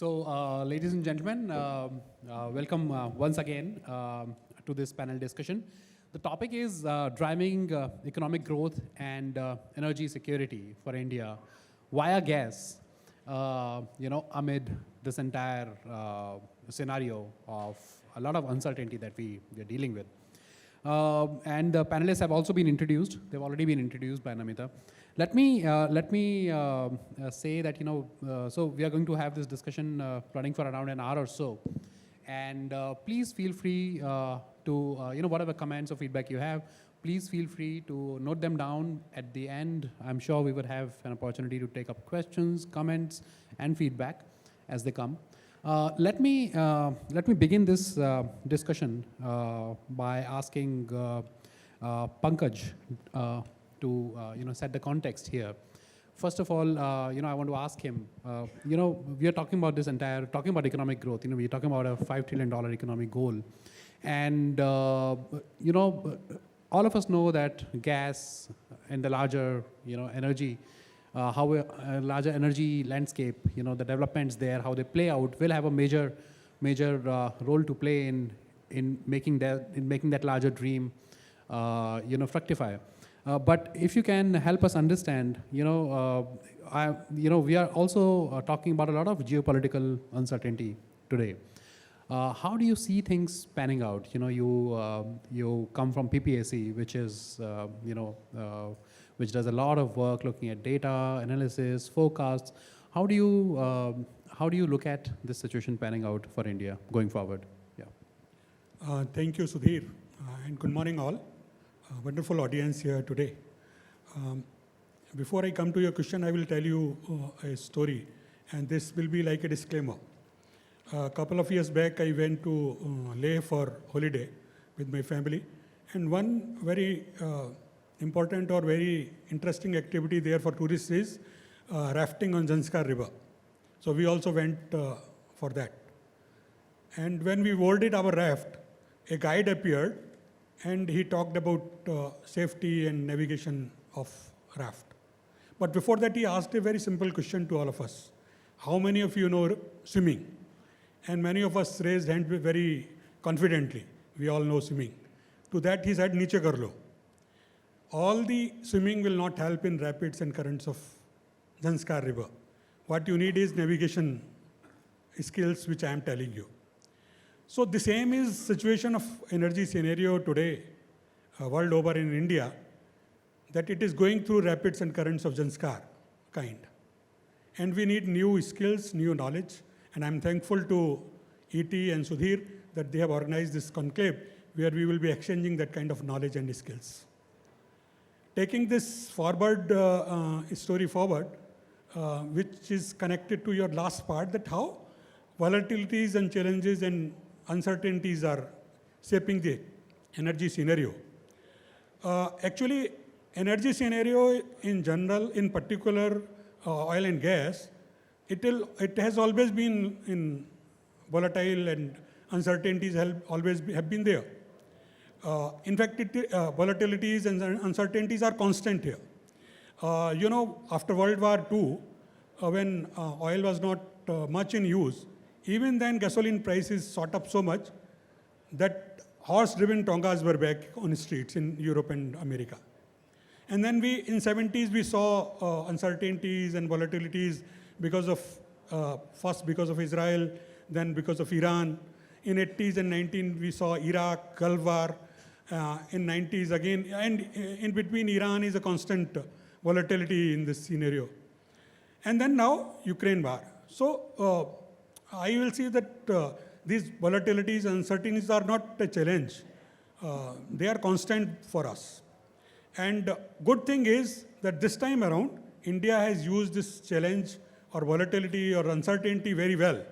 Ladies and gentlemen, welcome once again to this panel discussion. The topic is driving economic growth and energy security for India via gas, amid this entire scenario of a lot of uncertainty that we are dealing with. And the panelists have also been introduced. They've already been introduced by Namita. Let me say that, so we are going to have this discussion running for around an hour or so. And please feel free to, whatever comments or feedback you have, please feel free to note them down at the end. I'm sure we would have an opportunity to take up questions, comments, and feedback as they come. Let me begin this discussion by asking Pankaj to set the context here. First of all, I want to ask him. We are talking about talking about economic growth. We're talking about a $5 trillion economic goal, and all of us know that gas and the larger energy. How a larger energy landscape, the developments there, how they play out, will have a major role to play in making that larger dream, fructify. But if you can help us understand, we are also talking about a lot of geopolitical uncertainty today. How do you see things panning out? You come from PPAC, which is which does a lot of work looking at data analysis, forecasts. How do you look at this situation panning out for India going forward? Yeah. Thank you, Sudheer, and good morning all. Wonderful audience here today. Before I come to your question, I will tell you a story, and this will be like a disclaimer. A couple of years back, I went to Leh for holiday with my family, and one very important or very interesting activity there for tourists is rafting on Zanskar River. So we also went for that. And when we boarded our raft, a guide appeared, and he talked about safety and navigation of raft. But before that, he asked a very simple question to all of us. How many of you know swimming? And many of us raised hands very confidently. We all know swimming. To that, he said, Niche kar lo. All the swimming will not help in rapids and currents of Zanskar River. What you need is navigation skills, which I am telling you. So the same is situation of energy scenario today, world over in India, that it is going through rapids and currents of Zanskar kind. And we need new skills, new knowledge. And I'm thankful to ET and Sudheer that they have organized this conclave where we will be exchanging that kind of knowledge and skills. Taking this forward, story forward, which is connected to your last part, that how volatilities and challenges and uncertainties are shaping the energy scenario. Actually, energy scenario in general, in particular oil and gas, it has always been in volatile, and uncertainties have always have been there. In fact, volatilities and uncertainties are constant here. After World War II, when oil was not much in use, even then gasoline prices shot up so much that horse-driven Tongas were back on the streets in Europe and America. And then in 70s, we saw uncertainties and volatilities because of, first because of Israel, then because of Iran. In 80s and 19, we saw Iraq, Gulf War. In 90s again, and in between Iran is a constant volatility in this scenario. And then now, Ukraine war. So I will see that these volatilities and uncertainties are not a challenge. They are constant for us. And good thing is that this time around, India has used this challenge or volatility or uncertainty very well.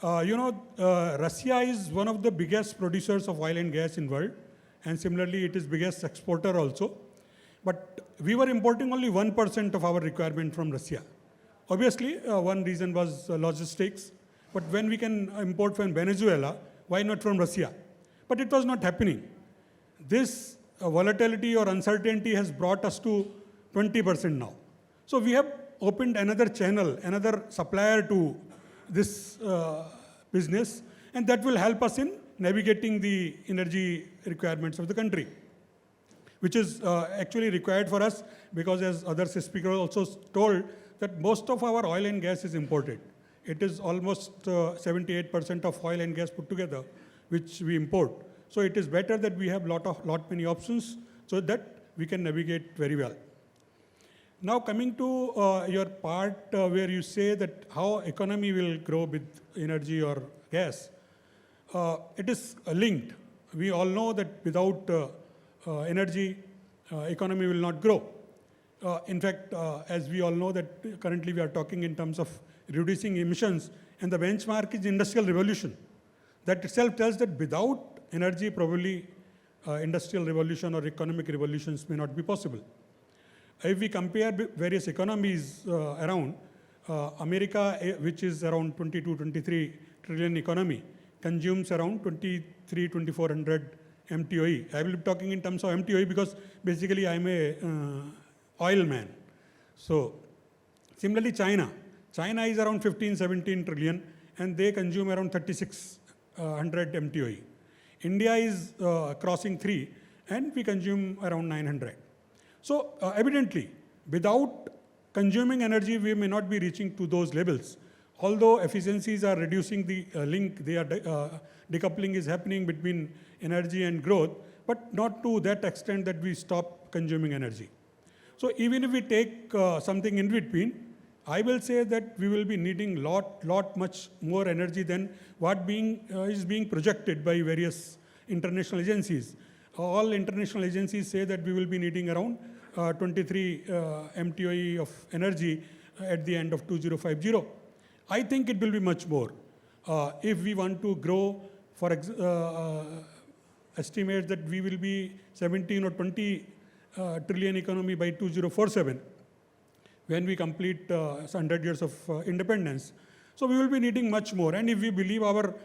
Russia is one of the biggest producers of oil and gas in the world. And similarly, it is biggest exporter also. But we were importing only 1% of our requirement from Russia. Obviously, one reason was logistics. But when we can import from Venezuela, why not from Russia? But it was not happening. This volatility or uncertainty has brought us to 20% now. So we have opened another channel, another supplier to this business, and that will help us in navigating the energy requirements of the country, which is actually required for us because, as other speakers also told, that most of our oil and gas is imported. It is almost 78% of oil and gas put together, which we import. So it is better that we have lot many options so that we can navigate very well. Now coming to your part where you say that how economy will grow with energy or gas, it is linked. We all know that without energy, economy will not grow. In fact, as we all know that currently we are talking in terms of reducing emissions, and the benchmark is industrial revolution. That itself tells that without energy, probably industrial revolution or economic revolutions may not be possible. If we compare various economies around, America, which is around 22-23 trillion economy, consumes around 2,400 MTOE. I will be talking in terms of MTOE because basically I'm a oil man. So similarly, China is around 15-17 trillion, and they consume around 3,600 MTOE. India is crossing 3, and we consume around 900. So evidently, without consuming energy, we may not be reaching to those levels. Although efficiencies are reducing the link, they are decoupling is happening between energy and growth, but not to that extent that we stop consuming energy. So even if we take something in between, I will say that we will be needing much more energy than what is being projected by various international agencies. All international agencies say that we will be needing around 23 MTOE of energy at the end of 2050. I think it will be much more. If we want to grow, for estimate that we will be 17 or 20 trillion economy by 2047, when we complete 100 years of independence. So we will be needing much more. And if we believe our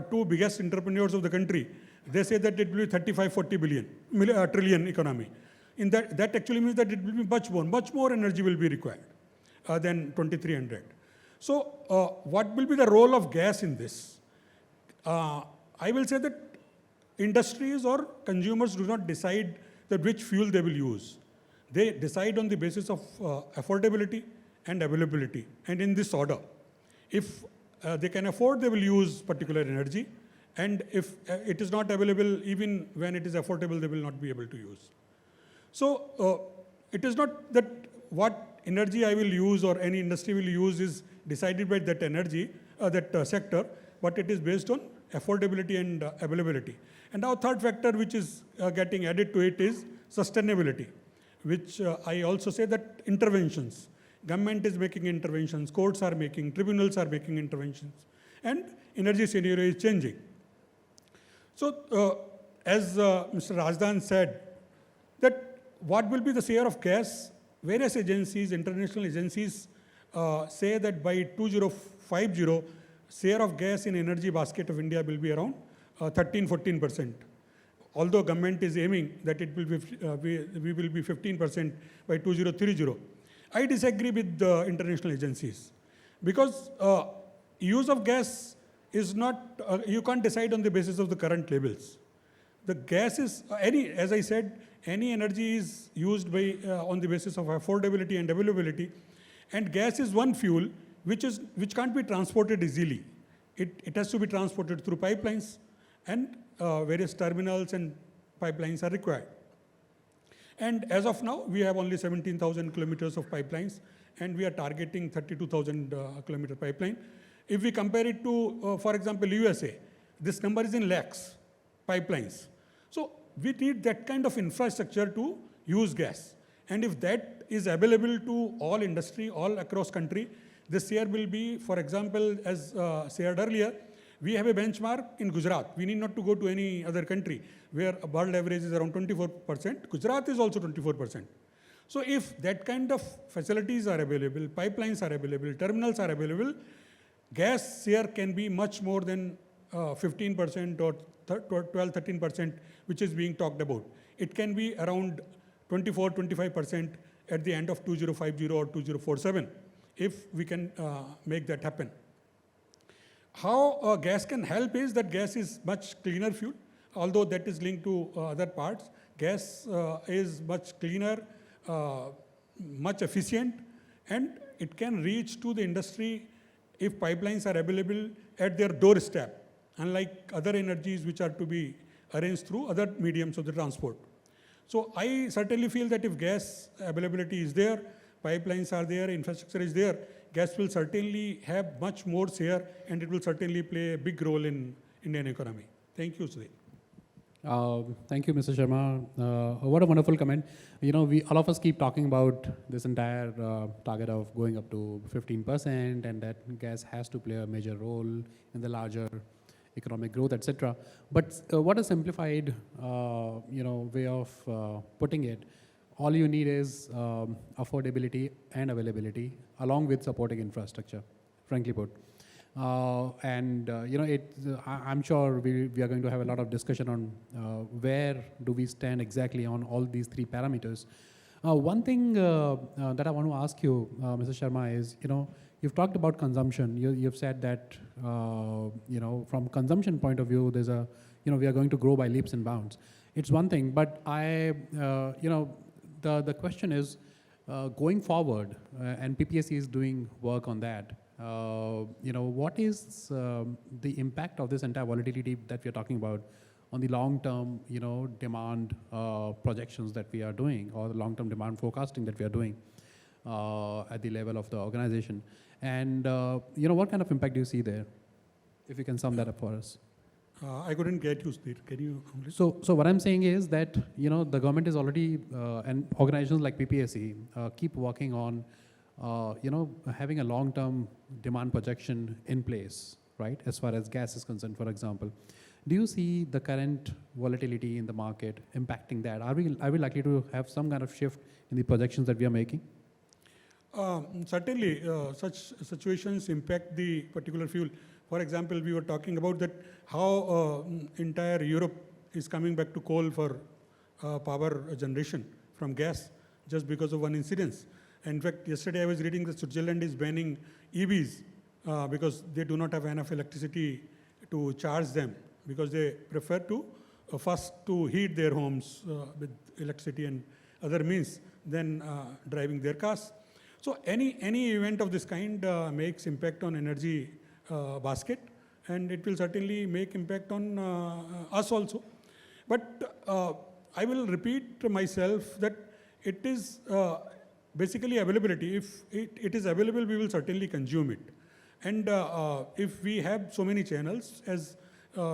two biggest entrepreneurs of the country, they say that it will be 35-40 trillion economy. In that actually means that it will be much more energy will be required than 2300. So what will be the role of gas in this? I will say that industries or consumers do not decide that which fuel they will use. They decide on the basis of affordability and availability, and in this order. If they can afford, they will use particular energy, and if it is not available, even when it is affordable, they will not be able to use. So it is not that what energy I will use or any industry will use is decided by that energy, that sector, but it is based on affordability and availability. And our third factor, which is getting added to it, is sustainability, which I also say that interventions. Government is making interventions, courts are making, tribunals are making interventions, and energy scenario is changing. So as Mr. Rajdan said, that what will be the share of gas? Various agencies, international agencies say that by 2050, share of gas in energy basket of India will be around 13-14%. Although government is aiming that it will be, we will be 15% by 2030. I disagree with the international agencies because use of gas is not, you can't decide on the basis of the current levels. The gas is, as I said, any energy is used by, on the basis of affordability and availability, and gas is one fuel which can't be transported easily. It has to be transported through pipelines, and various terminals and pipelines are required. And as of now, we have only 17,000 kilometers of pipelines, and we are targeting 32,000 kilometer pipeline. If we compare it to, for example, USA, this number is in lakhs, pipelines. So we need that kind of infrastructure to use gas. And if that is available to all industry, all across country, this year will be, for example, as shared earlier, we have a benchmark in Gujarat. We need not to go to any other country where a world average is around 24%. Gujarat is also 24%. So if that kind of facilities are available, pipelines are available, terminals are available, gas share can be much more than 15% or 12-13%, which is being talked about. It can be around 24-25% at the end of 2050 or 2047, if we can make that happen. How gas can help is that gas is much cleaner fuel, although that is linked to other parts. Gas is much cleaner, uh, much efficient, and it can reach to the industry if pipelines are available at their doorstep, unlike other energies which are to be arranged through other mediums of the transport. So I certainly feel that if gas availability is there, pipelines are there, infrastructure is there, gas will certainly have much more share, and it will certainly play a big role in Indian economy. Thank you, Sudheer. Thank you, Mr. Sharma. What a wonderful comment. You know, we all of us keep talking about this entire target of going up to 15%, and that gas has to play a major role in the larger economic growth, etc. But what a simplified, way of putting it. All you need is affordability and availability, along with supporting infrastructure, frankly put. I'm sure we are going to have a lot of discussion on where do we stand exactly on all these three parameters. One thing that I want to ask you, Mr. Sharma, is, you've talked about consumption. You've said that, from consumption point of view, there's we are going to grow by leaps and bounds. It's one thing, but the question is, going forward, and PPAC is doing work on that. What is the impact of this entire volatility that we are talking about on the long-term, demand projections that we are doing, or the long-term demand forecasting that we are doing at the level of the organization? And, what kind of impact do you see there? If you can sum that up for us. I couldn't get you, Sudheer. Can you? So what I'm saying is that, the government is already, and organizations like PPAC keep working on having a long-term demand projection in place, right? As far as gas is concerned, for example. Do you see the current volatility in the market impacting that? Are we likely to have some kind of shift in the projections that we are making? Certainly, such situations impact the particular fuel. For example, we were talking about that how entire Europe is coming back to coal for power generation from gas just because of one incident. In fact, yesterday I was reading that Switzerland is banning EVs because they do not have enough electricity to charge them, because they prefer to first to heat their homes with electricity and other means than driving their cars. So any event of this kind makes impact on energy basket, and it will certainly make impact on us also. But I will repeat myself that it is basically availability. If it is available, we will certainly consume it. And if we have so many channels, as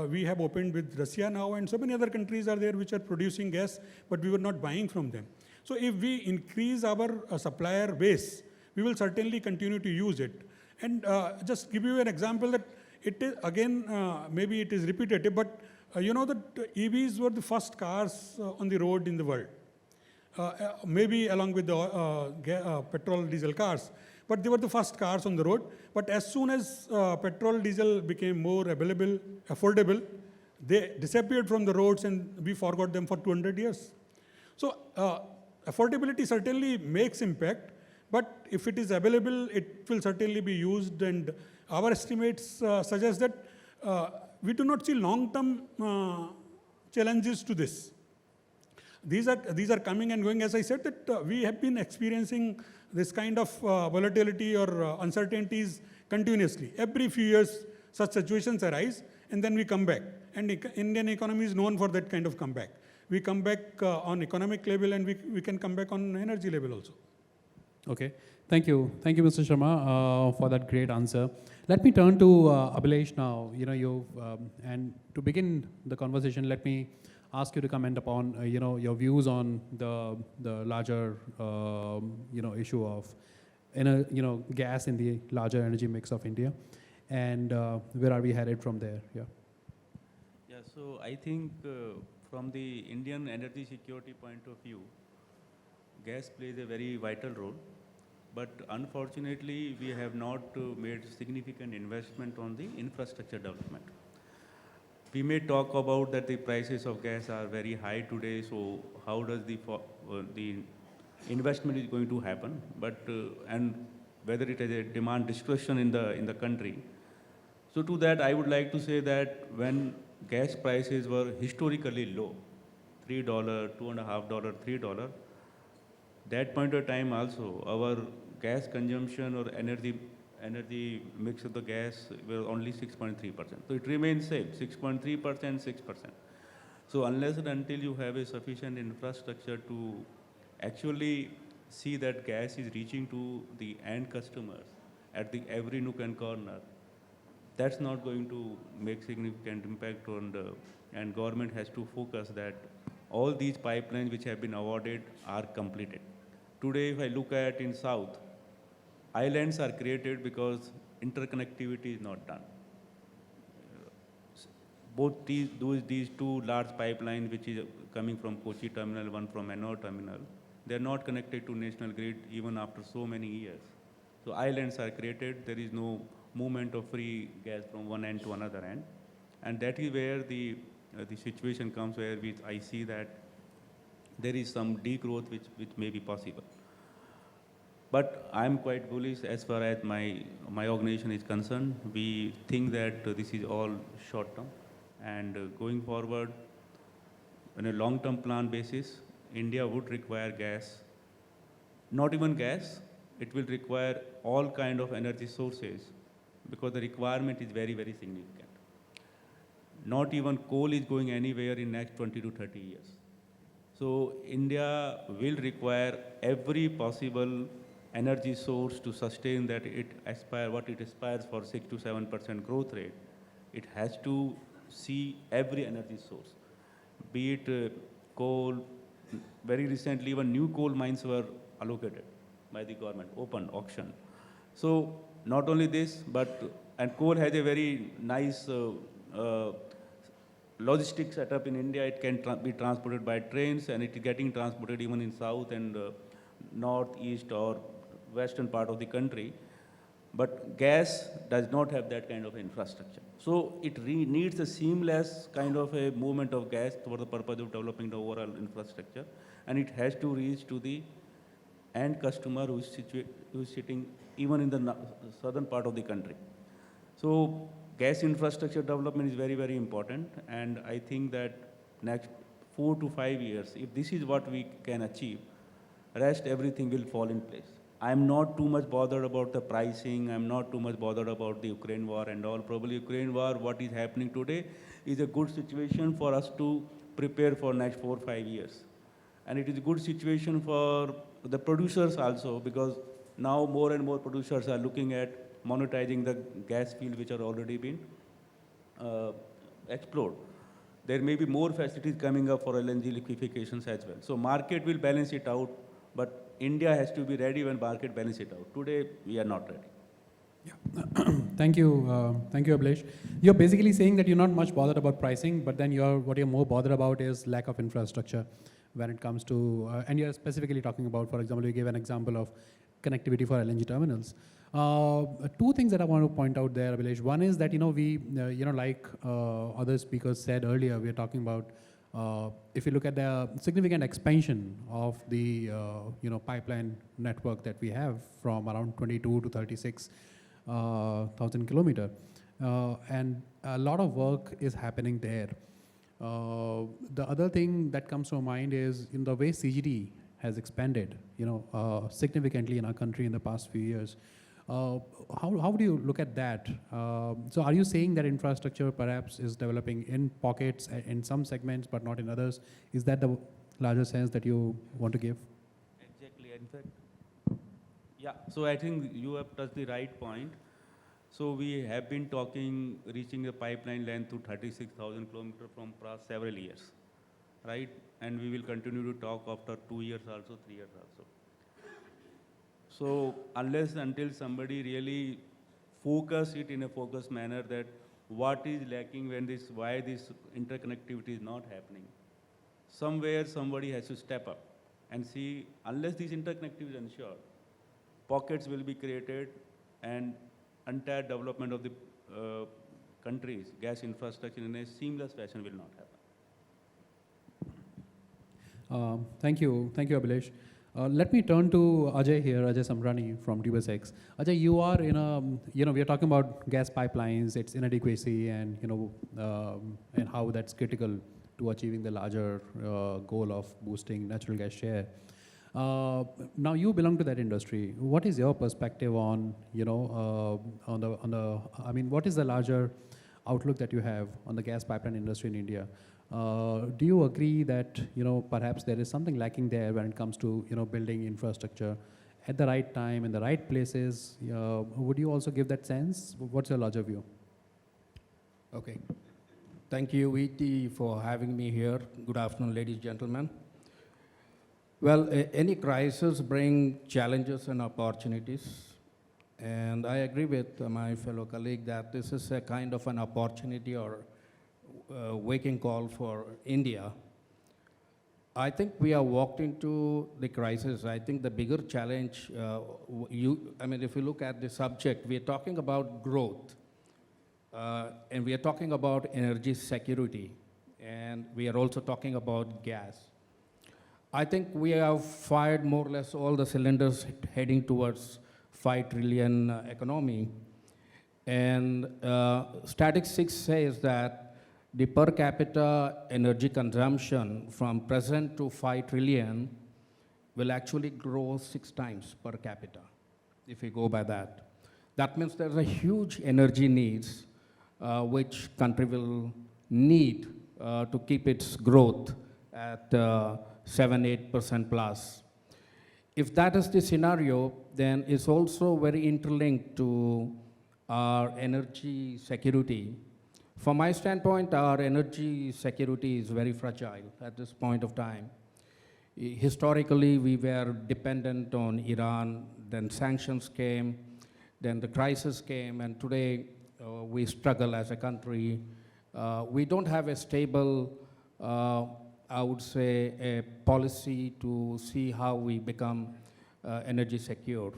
we have opened with Russia now, and so many other countries are there which are producing gas, but we were not buying from them. So if we increase our supplier base, we will certainly continue to use it. And just give you an example that it is, again, maybe it is repetitive, but that EVs were the first cars on the road in the world. Maybe along with the petrol, diesel cars, but they were the first cars on the road. But as soon as petrol, diesel became more available, affordable, they disappeared from the roads, and we forgot them for 200 years. So affordability certainly makes impact, but if it is available, it will certainly be used. And our estimates suggest that we do not see long-term challenges to this. These are coming and going. As I said, that we have been experiencing this kind of volatility or uncertainties continuously. Every few years, such situations arise, and then we come back. And Indian economy is known for that kind of comeback. We come back on economic level, and we can come back on energy level also. Okay, thank you, Mr. Sharma, for that great answer. Let me turn to Abhilesh now. And to begin the conversation, let me ask you to comment upon your views on the larger issue of gas in the larger energy mix of India, and where are we headed from there? Yeah. Yeah. So I think from the Indian energy security point of view, gas plays a very vital role. But unfortunately, we have not made significant investment on the infrastructure development. We may talk about that the prices of gas are very high today, so how does the investment is going to happen? But and whether it is a demand destruction in the country. So to that, I would like to say that when gas prices were historically low, $3, $2.50, $3, that point of time also, our gas consumption or energy mix of the gas were only 6.3%. So it remains same, 6.3%, 6%. So unless and until you have a sufficient infrastructure to actually see that gas is reaching to the end customers at the every nook and corner, that's not going to make significant impact on the, and government has to focus that all these pipelines which have been awarded are completed. Today, if I look at in South, islands are created because interconnectivity is not done. Both these two large pipelines which is coming from Kochi terminal, one from Ennore terminal, they are not connected to national grid even after so many years. So islands are created, there is no movement of free gas from one end to another end. And that is where the situation comes where I see that there is some degrowth which may be possible. But I'm quite bullish as far as my organization is concerned. We think that this is all short term. And going forward, on a long-term plan basis, India would require gas. Not even gas, it will require all kind of energy sources because the requirement is very, very significant. Not even coal is going anywhere in next 20 to 30 years. So India will require every possible energy source to sustain that what it aspires for 6 to 7% growth rate. It has to see every energy source, be it coal. Very recently, even new coal mines were allocated by the government, open auction. So not only this, and coal has a very nice logistic setup in India. It can be transported by trains, and it is getting transported even in south and north, east, or western part of the country. But gas does not have that kind of infrastructure. So it needs a seamless kind of a movement of gas for the purpose of developing the overall infrastructure. And it has to reach to the end customer who is sitting even in the southern part of the country. So gas infrastructure development is very, very important. And I think that next 4 to 5 years, if this is what we can achieve, rest everything will fall in place. I'm not too much bothered about the pricing. I'm not too much bothered about the Ukraine war and all. Probably Ukraine war, what is happening today, is a good situation for us to prepare for next 4 or 5 years. And it is a good situation for the producers also, because now more and more producers are looking at monetizing the gas field which are already been explored. There may be more facilities coming up for LNG liquefations as well. So market will balance it out, but India has to be ready when market balance it out. Today, we are not ready. Yeah. Thank you, Abhilesh. You're basically saying that you're not much bothered about pricing, but then what you're more bothered about is lack of infrastructure when it comes to, and you're specifically talking about, for example, you gave an example of connectivity for LNG terminals. Two things that I want to point out there, Abhilesh. One is that, we, like other speakers said earlier, we are talking about if you look at the significant expansion of the pipeline network that we have from around 22 to 36,000 kilometer, and a lot of work is happening there. The other thing that comes to mind is in the way CGD has expanded, significantly in our country in the past few years. How do you look at that? So are you saying that infrastructure perhaps is developing in pockets in some segments but not in others? Is that the larger sense that you want to give? Exactly. In fact, yeah. So I think you have touched the right point. So we have been talking reaching the pipeline length to 36,000 kilometers from past several years, right? And we will continue to talk after 2 years also, 3 years also. So unless until somebody really focus it in a focused manner that what is lacking why this interconnectivity is not happening, somewhere somebody has to step up and see, unless this interconnectivity is ensured, pockets will be created and entire development of the country's gas infrastructure in a seamless fashion will not happen. Thank you, Abhilesh. Let me turn to Ajay here, Ajay Sambrani from Tubacex. Ajay, you are in a, we are talking about gas pipelines, its inadequacy, and and how that's critical to achieving the larger goal of boosting natural gas share. Now you belong to that industry. What is your perspective on, I mean, what is the larger outlook that you have on the gas pipeline industry in India? Do you agree that perhaps there is something lacking there when it comes to building infrastructure at the right time in the right places? Would you also give that sense? What's your larger view? Okay. Thank you, ET, for having me here. Good afternoon, ladies and gentlemen. Well, any crisis brings challenges and opportunities. And I agree with my fellow colleague that this is a kind of an opportunity or waking call for India. I think we are walked into the crisis. I think the bigger challenge, if you look at the subject, we are talking about growth, and we are talking about energy security, and we are also talking about gas. I think we have fired more or less all the cylinders heading towards 5 trillion economy. And statistics says that the per capita energy consumption from present to 5 trillion will actually grow 6 times per capita, if we go by that. That means there's a huge energy needs which country will need to keep its growth at 7-8% plus. If that is the scenario, then it's also very interlinked to our energy security. From my standpoint, our energy security is very fragile at this point of time. Historically, we were dependent on Iran, then sanctions came, then the crisis came, and today we struggle as a country. We don't have a stable, I would say, a policy to see how we become energy secure.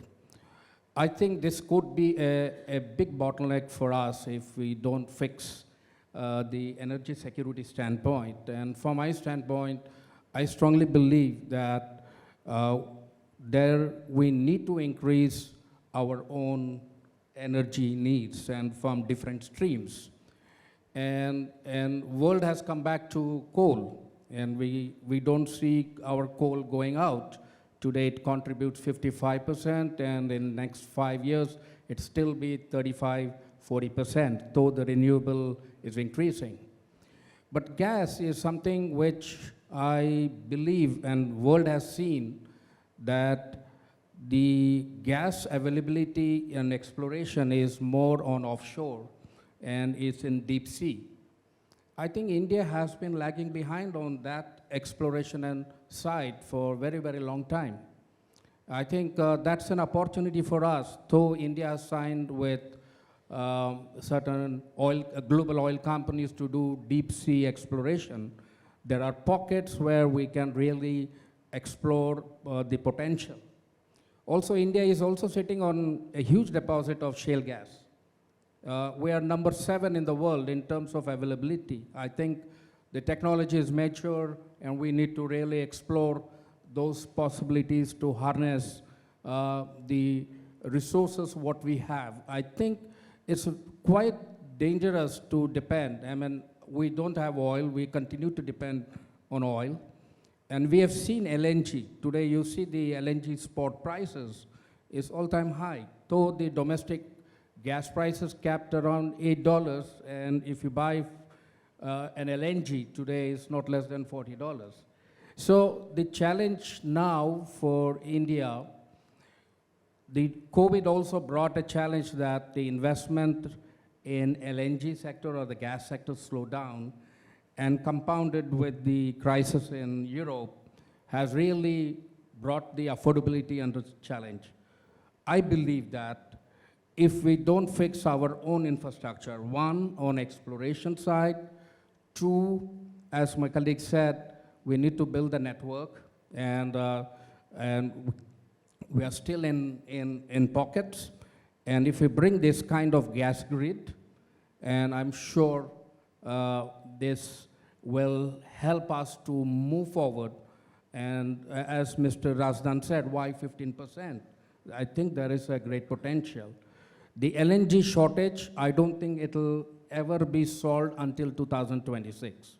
I think this could be a big bottleneck for us if we don't fix the energy security standpoint. And from my standpoint, I strongly believe that we need to increase our own energy needs and from different streams. And world has come back to coal, and we don't see our coal going out. Today it contributes 55%, and in next 5 years, it still be 35-40%, though the renewable is increasing. But gas is something which I believe, and world has seen, that the gas availability and exploration is more on offshore, and it's in deep sea. I think India has been lagging behind on that exploration and side for a very, very long time. I think that's an opportunity for us, though India has signed with certain global oil companies to do deep sea exploration. There are pockets where we can really explore the potential. Also, India is also sitting on a huge deposit of shale gas. We are number 7 in the world in terms of availability. I think the technology is mature, and we need to really explore those possibilities to harness the resources what we have. I think it's quite dangerous to depend. I mean, we don't have oil. We continue to depend on oil. And we have seen LNG. Today, you see the LNG spot prices is all-time high. Though the domestic gas prices capped around $8, and if you buy an LNG today, it's not less than $40. So the challenge now for India, the COVID also brought a challenge that the investment in LNG sector or the gas sector slowed down, and compounded with the crisis in Europe has really brought the affordability under challenge. I believe that if we don't fix our own infrastructure, 1, on exploration side, 2, as my colleague said, we need to build a network, and we are still in pockets. And if we bring this kind of gas grid, and I'm sure this will help us to move forward And as Mr. Razdan said, why 15%? I think there is a great potential. The LNG shortage, I don't think it'll ever be solved until 2026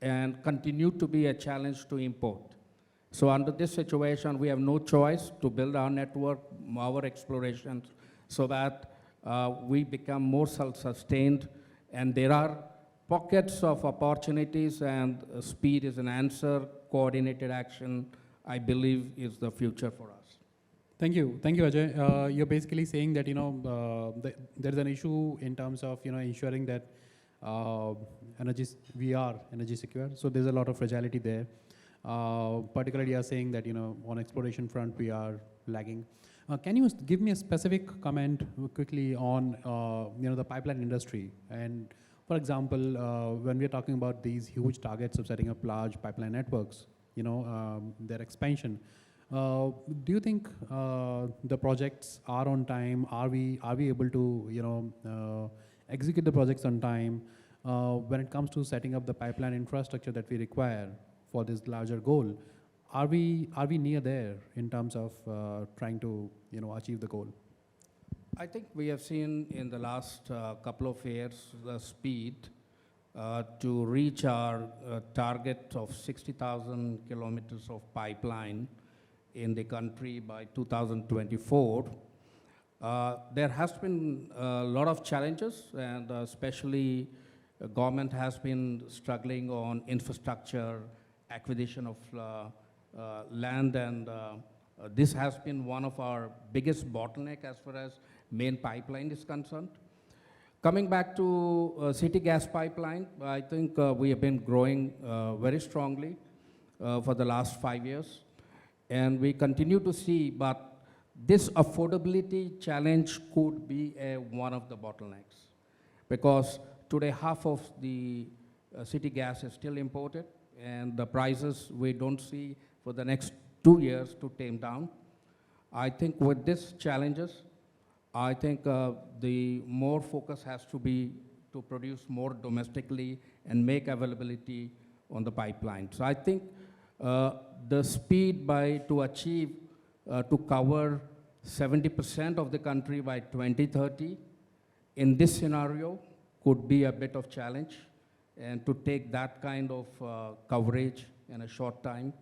and continue to be a challenge to import. So under this situation, we have no choice to build our network, our explorations, so that we become more self-sustained. And there are pockets of opportunities, and speed is an answer. Coordinated action, I believe, is the future for us. Thank you, Ajay. You're basically saying that there's an issue in terms of ensuring that we are energy secure. So there's a lot of fragility there. Particularly, you are saying that on exploration front we are lagging. Can you give me a specific comment quickly on the pipeline industry? And for example, when we are talking about these huge targets of setting up large pipeline networks, their expansion, do you think the projects are on time? Are we able to execute the projects on time when it comes to setting up the pipeline infrastructure that we require for this larger goal? Are we near there in terms of trying to achieve the goal? I think we have seen in the last couple of years the speed to reach our target of 60,000 kilometers of pipeline in the country by 2024. There has been a lot of challenges, and especially government has been struggling on infrastructure, acquisition of land, and this has been one of our biggest bottleneck as far as main pipeline is concerned. Coming back to city gas pipeline, I think we have been growing very strongly for the last 5 years, and we continue to see, but this affordability challenge could be one of the bottlenecks, because today half of the city gas is still imported, and the prices we don't see for the next 2 years to tame down. I think with these challenges, I think the more focus has to be to produce more domestically and make availability on the pipeline. So I think the speed to achieve, to cover 70% of the country by 2030 in this scenario could be a bit of challenge, and to take that kind of coverage in a short time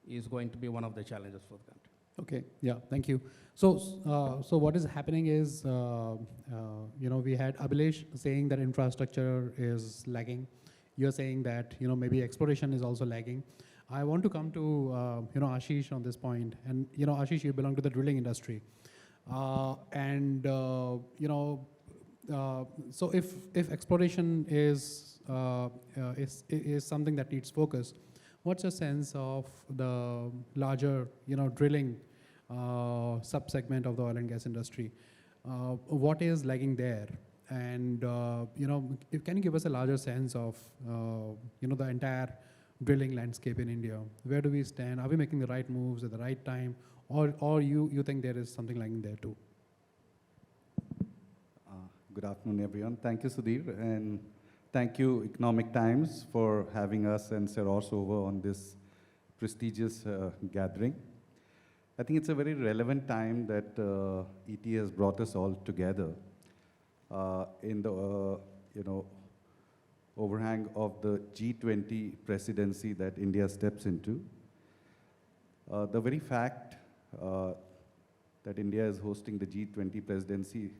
is going to be one of the challenges for the country. Okay, yeah, thank you. So what is happening is, we had Abhilesh saying that infrastructure is lagging. You're saying that, maybe exploration is also lagging. I want to come to, Ashish on this point. And, Ashish, you belong to the drilling industry. So if exploration is something that needs focus, what's your sense of the larger, drilling sub-segment of the oil and gas industry? What is lagging there? And, can you give us a larger sense of, the entire drilling landscape in India? Where do we stand? Are we making the right moves at the right time? Or you think there is something lagging there too? Good afternoon, everyone. Thank you, Sudheer, and thank you, Economic Times, for having us and Seros over on this prestigious gathering. I think it's a very relevant time that ET has brought us all together in the overhang of the G20 presidency that India steps into. The very fact that India is hosting the G20 presidency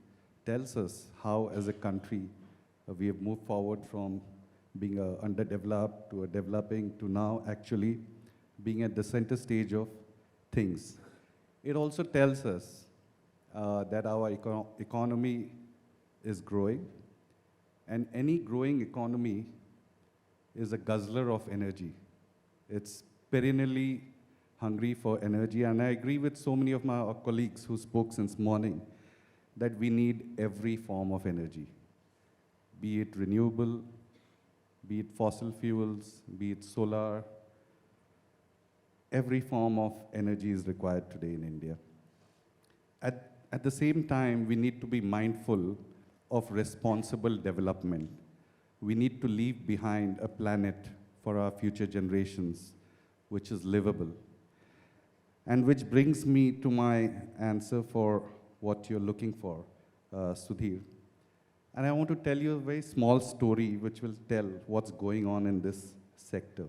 tells us how, as a country, we have moved forward from being underdeveloped to a developing to now actually being at the center stage of things. It also tells us that our economy is growing, and any growing economy is a guzzler of energy. It's perennially hungry for energy, and I agree with so many of my colleagues who spoke since morning that we need every form of energy, be it renewable, be it fossil fuels, be it solar. Every form of energy is required today in India. At the same time, we need to be mindful of responsible development. We need to leave behind a planet for our future generations which is livable. And which brings me to my answer for what you're looking for, Sudheer. And I want to tell you a very small story which will tell what's going on in this sector.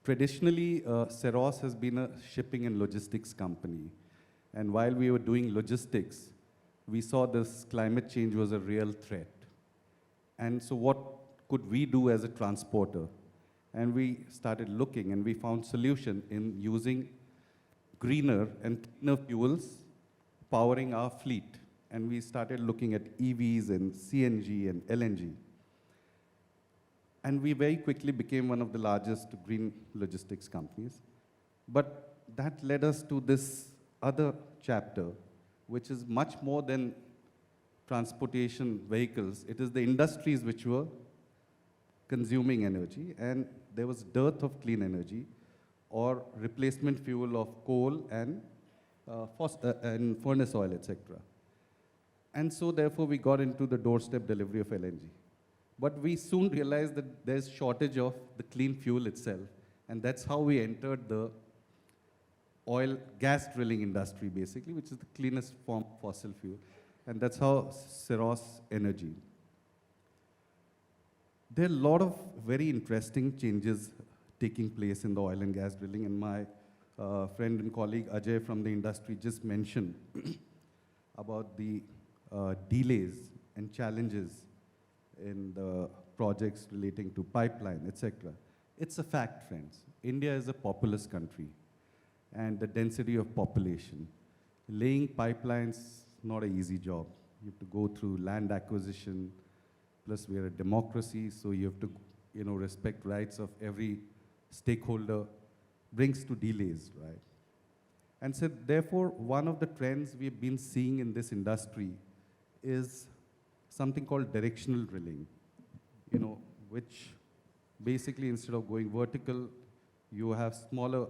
Traditionally, Seros has been a shipping and logistics company. And while we were doing logistics, we saw this climate change was a real threat. And so what could we do as a transporter? And we started looking, and we found solution in using greener and cleaner fuels powering our fleet. And we started looking at EVs and CNG and LNG. And we very quickly became one of the largest green logistics companies. But that led us to this other chapter, which is much more than transportation vehicles. It is the industries which were consuming energy, and there was dearth of clean energy or replacement fuel of coal and furnace oil, etc. And so therefore we got into the doorstep delivery of LNG. But we soon realized that there's shortage of the clean fuel itself, and that's how we entered the oil gas drilling industry, basically, which is the cleanest form of fossil fuel. And that's how Seros Energy. There are a lot of very interesting changes taking place in the oil and gas drilling, and my friend and colleague Ajay from the industry just mentioned about the delays and challenges in the projects relating to pipeline, etc. It's a fact, friends. India is a populous country, and the density of population. Laying pipelines, not an easy job. You have to go through land acquisition, plus we are a democracy, so you have to respect rights of every stakeholder, brings to delays, right? And so therefore, one of the trends we've been seeing in this industry is something called directional drilling, which basically instead of going vertical, you have smaller,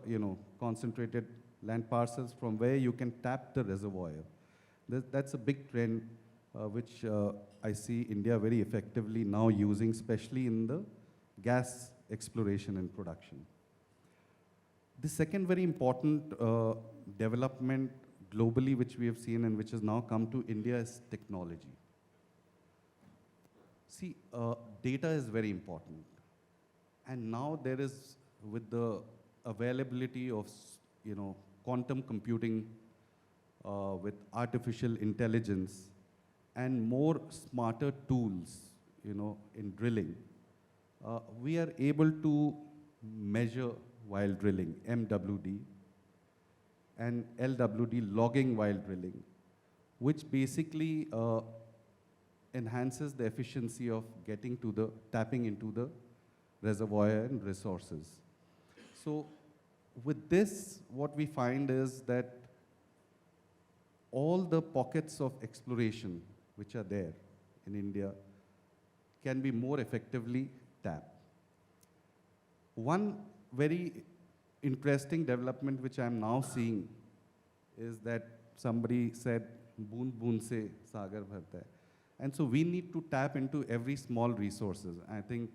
concentrated land parcels from where you can tap the reservoir. That's a big trend which I see India very effectively now using, especially in the gas exploration and production. The second very important development globally which we have seen and which has now come to India is technology. See, data is very important. And now there is, with the availability of, quantum computing with artificial intelligence and more smarter tools, in drilling, we are able to measure while drilling, MWD, and LWD, logging while drilling, which basically enhances the efficiency of tapping into the reservoir and resources. So with this, what we find is that all the pockets of exploration which are there in India can be more effectively tapped. One very interesting development which I'm now seeing is that somebody said, "Boond boond se sagar bharta hai." And so we need to tap into every small resources. I think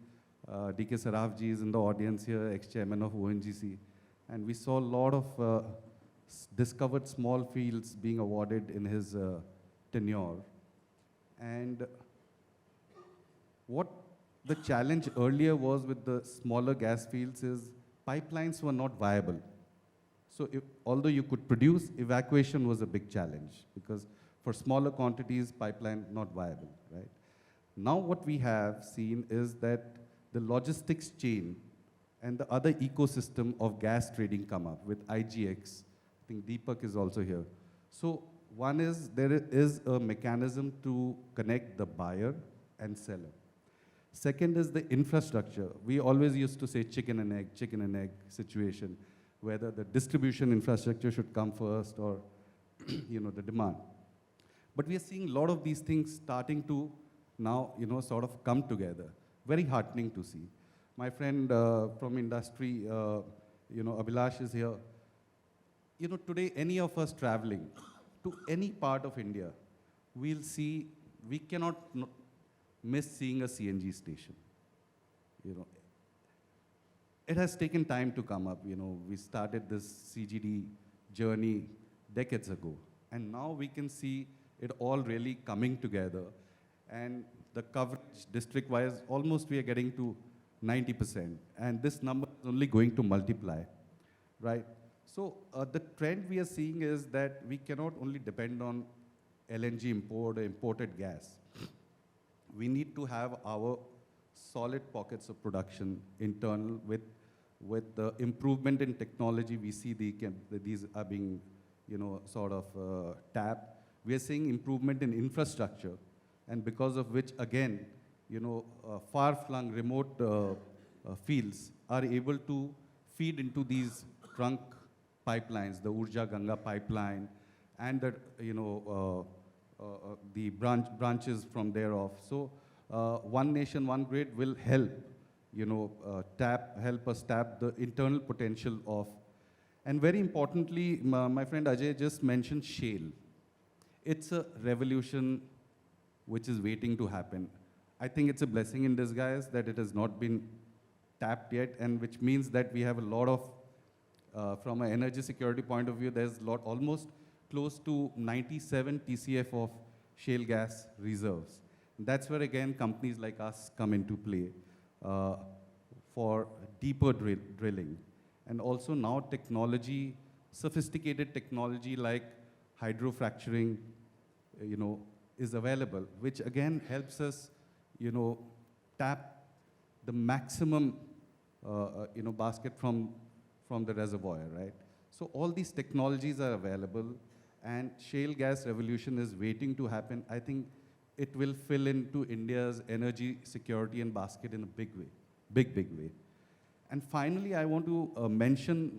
D.K. Saraf ji is in the audience here, ex-chairman of ONGC. And we saw a lot of discovered small fields being awarded in his tenure. And what the challenge earlier was with the smaller gas fields is pipelines were not viable. So although you could produce, evacuation was a big challenge because for smaller quantities, pipeline not viable, right? Now what we have seen is that the logistics chain and the other ecosystem of gas trading come up with IGX. I think Deepak is also here. So one is there is a mechanism to connect the buyer and seller. Second is the infrastructure. We always used to say chicken and egg situation, whether the distribution infrastructure should come first or the demand. But we are seeing a lot of these things starting to now, sort of come together. Very heartening to see. My friend from industry, Abhilesh is here. Today, any of us traveling to any part of India, we'll see, we cannot miss seeing a CNG station. it has taken time to come up. You know, we started this CGD journey decades ago, and now we can see it all really coming together. And the coverage district-wise, almost we are getting to 90%, and this number is only going to multiply, right? So the trend we are seeing is that we cannot only depend on LNG import or imported gas. We need to have our solid pockets of production internal with the improvement in technology. We see these are being, you know, sort of tapped. We are seeing improvement in infrastructure, and because of which, again, you know, far-flung remote fields are able to feed into these trunk pipelines, the Urja Ganga pipeline, and the, you know, the branches from thereof. So one nation, one grid will help, you know, help us tap the internal potential of, and very importantly, my friend Ajay just mentioned shale. It's a revolution which is waiting to happen. I think it's a blessing in disguise that it has not been tapped yet, and which means that we have a lot of, from an energy security point of view, there's almost close to 97 TCF of shale gas reserves. That's where, again, companies like us come into play for deeper drilling. And also now technology, sophisticated technology like hydrofracturing, you know, is available, which again helps us, you know, tap the maximum, you know, basket from the reservoir, right? So all these technologies are available, and shale gas revolution is waiting to happen. I think it will fill into India's energy security and basket in a big way, big way. And finally, I want to mention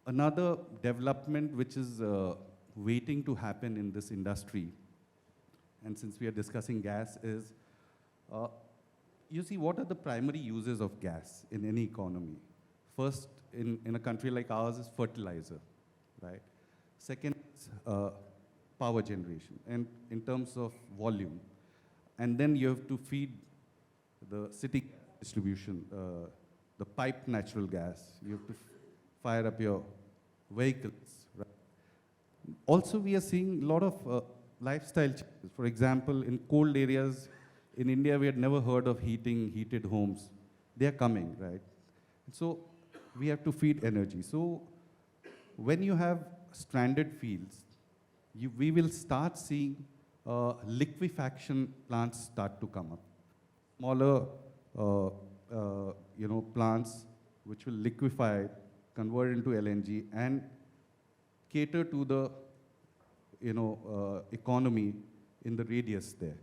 another development which is waiting to happen in this industry. And since we are discussing gas, is you see, what are the primary uses of gas in any economy? First, in a country like ours, is fertilizer, right? Second is power generation, and in terms of volume. And then you have to feed the city distribution, the piped natural gas. You have to fire up your vehicles, right? Also, we are seeing a lot of lifestyle changes. For example, in cold areas, in India, we had never heard of heated homes. They are coming, right? So we have to feed energy. So when you have stranded fields, we will start seeing liquefaction plants start to come up. Smaller, you know, plants which will liquefy, convert into LNG, and cater to the, you know, economy in the radius there.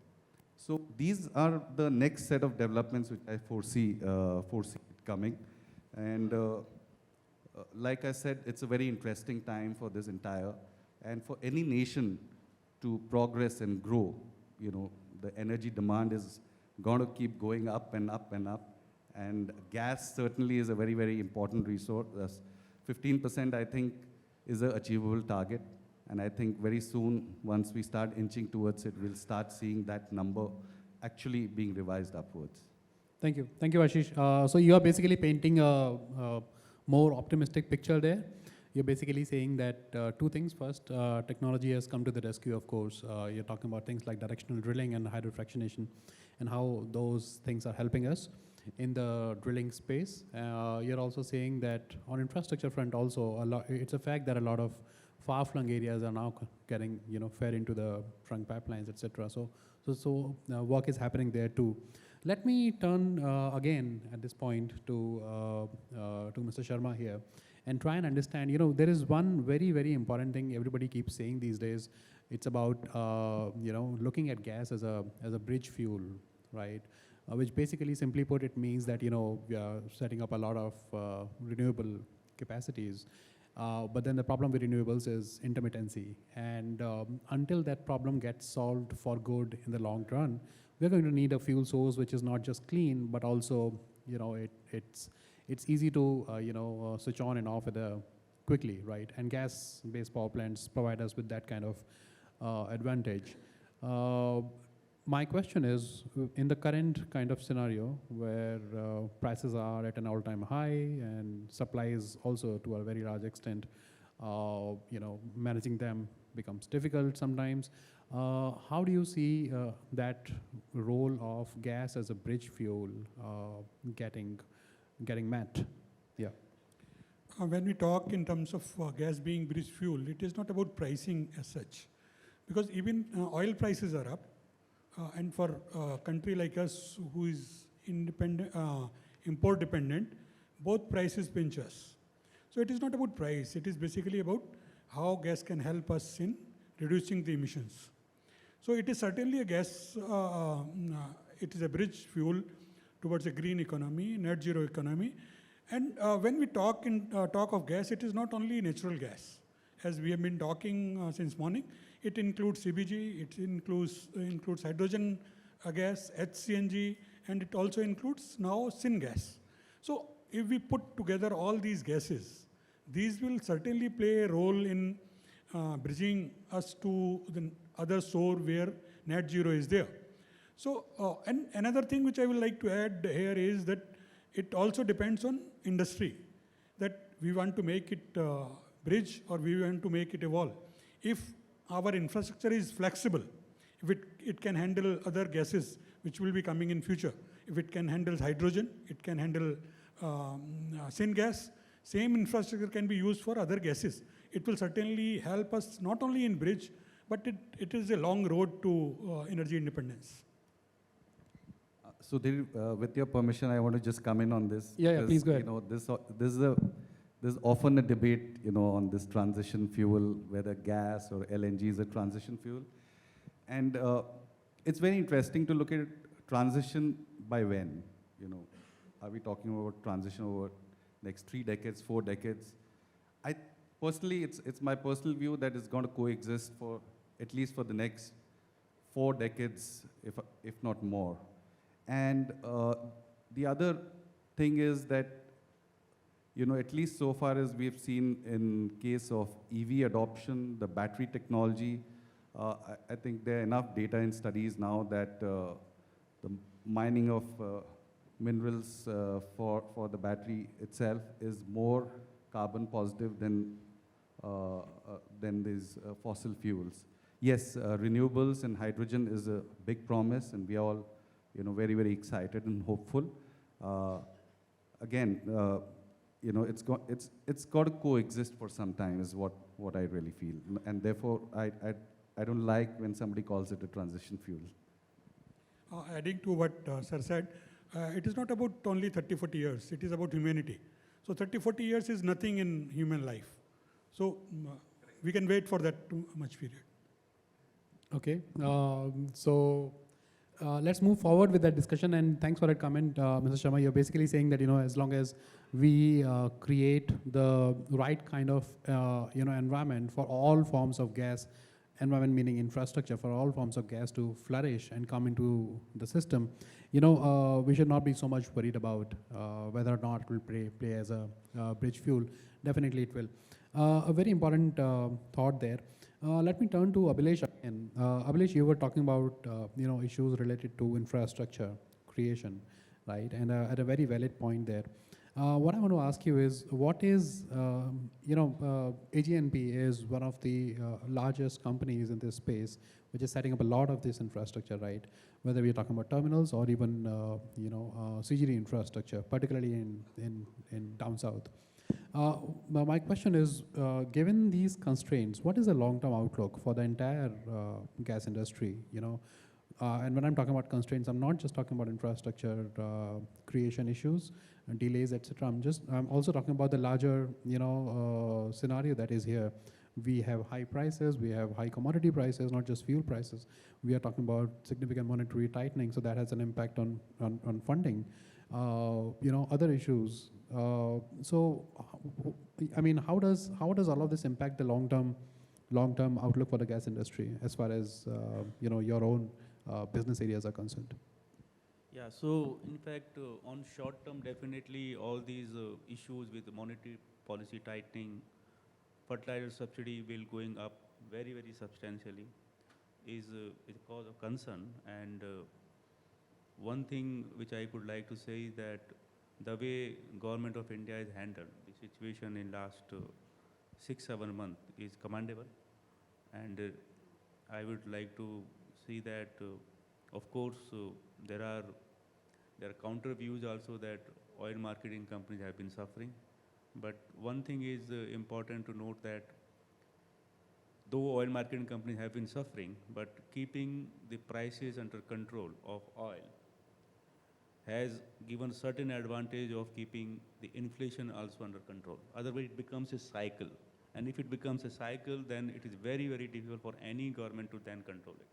So these are the next set of developments which I foresee coming. And like I said, it's a very interesting time for this entire, and for any nation to progress and grow, you know, the energy demand is going to keep going up and up and up. And gas certainly is a very, very important resource. 15%, I think, is an achievable target. And I think very soon, once we start inching towards it, we'll start seeing that number actually being revised upwards. Thank you. Thank you, Ashish. So you are basically painting a more optimistic picture there. You're basically saying that two things. First, technology has come to the rescue, of course. You're talking about things like directional drilling and hydrofractionation and how those things are helping us in the drilling space. You're also saying that on infrastructure front also, it's a fact that a lot of far-flung areas are now getting, you know, fed into the trunk pipelines, etc. So work is happening there too. Let me turn again at this point to Mr. Sharma here and try and understand, you know, there is one very, very important thing everybody keeps saying these days. It's about, you know, looking at gas as a bridge fuel, right? Which basically, simply put, it means that, you know, we are setting up a lot of renewable capacities. But then the problem with renewables is intermittency. And until that problem gets solved for good in the long run, we're going to need a fuel source which is not just clean, but also, you know, it's easy to, you know, switch on and off quickly, right? And gas-based power plants provide us with that kind of advantage. my question is, in the current kind of scenario where prices are at an all-time high and supply is also to a very large extent, managing them becomes difficult sometimes. How do you see that role of gas as a bridge fuel getting met? Yeah. When we talk in terms of gas being bridge fuel, it is not about pricing as such. Because even oil prices are up. And for a country like us who is independent, import dependent, both prices pinch us. So it is not about price. It is basically about how gas can help us in reducing the emissions. So it is certainly a gas, it is a bridge fuel towards a green economy, net zero economy. And when we talk of gas, it is not only natural gas. As we have been talking since morning, it includes CBG, it includes hydrogen gas, HCNG, and it also includes now syngas. So if we put together all these gases, these will certainly play a role in bridging us to the other shore where net zero is there. So, and another thing which I would like to add here is that it also depends on industry, that we want to make it bridge or we want to make it evolve. If our infrastructure is flexible, if it can handle other gases which will be coming in future, if it can handle hydrogen, it can handle syngas, same infrastructure can be used for other gases. It will certainly help us not only in bridge, but it is a long road to energy independence. Sudheer, with your permission, I want to just come in on this. Yeah, please go ahead. There's often a debate, on this transition fuel, whether gas or LNG is a transition fuel. And it's very interesting to look at transition by when, Are we talking about transition over next 3 decades, 4 decades? Personally, it's my personal view that it's going to coexist for at least for the next 4 decades, if not more. And the other thing is that, at least so far as we've seen in case of EV adoption, the battery technology, I think there are enough data and studies now that the mining of minerals for the battery itself is more carbon positive than these fossil fuels. Yes, renewables and hydrogen is a big promise, and we are all, very, very excited and hopeful. Again, it's got to coexist for some time is what I really feel. And therefore, I don't like when somebody calls it a transition fuel. Adding to what Sir said, it is not about only 30, 40 years. It is about humanity. So 30, 40 years is nothing in human life. So we can wait for that too much period. Okay. Let's move forward with that discussion, and thanks for that comment, Mr. Sharma. You're basically saying that, as long as we create the right kind of, environment for all forms of gas, environment meaning infrastructure for all forms of gas to flourish and come into the system, we should not be so much worried about whether or not it will play as a bridge fuel. Definitely it will. A very important thought there. Let me turn to Abhilesh again. Abhilesh, you were talking about issues related to infrastructure creation, right? And at a very valid point there. What I want to ask you is, what is, AG&P is one of the largest companies in this space, which is setting up a lot of this infrastructure, right? Whether we're talking about terminals or even, CGD infrastructure, particularly in down south. My question is, given these constraints, what is the long-term outlook for the entire gas industry? And when I'm talking about constraints, I'm not just talking about infrastructure creation issues, and delays, etc. I'm also talking about the larger, scenario that is here. We have high prices, we have high commodity prices, not just fuel prices. We are talking about significant monetary tightening, so that has an impact on funding. Other issues. How does all of this impact the long-term outlook for the gas industry as far as your own business areas are concerned? Yeah, so in fact, on short term, definitely all these issues with the monetary policy tightening, fertilizer subsidy will going up very, very substantially. is a cause of concern. And one thing which I would like to say is that the way government of India has handled the situation in last 6-7 months is commendable. And I would like to see that, of course, there are counter views also that oil marketing companies have been suffering. But one thing is important to note that though oil marketing companies have been suffering, but keeping the prices under control of oil has given certain advantage of keeping the inflation also under control. Otherwise, it becomes a cycle. And if it becomes a cycle, then it is very, very difficult for any government to then control it.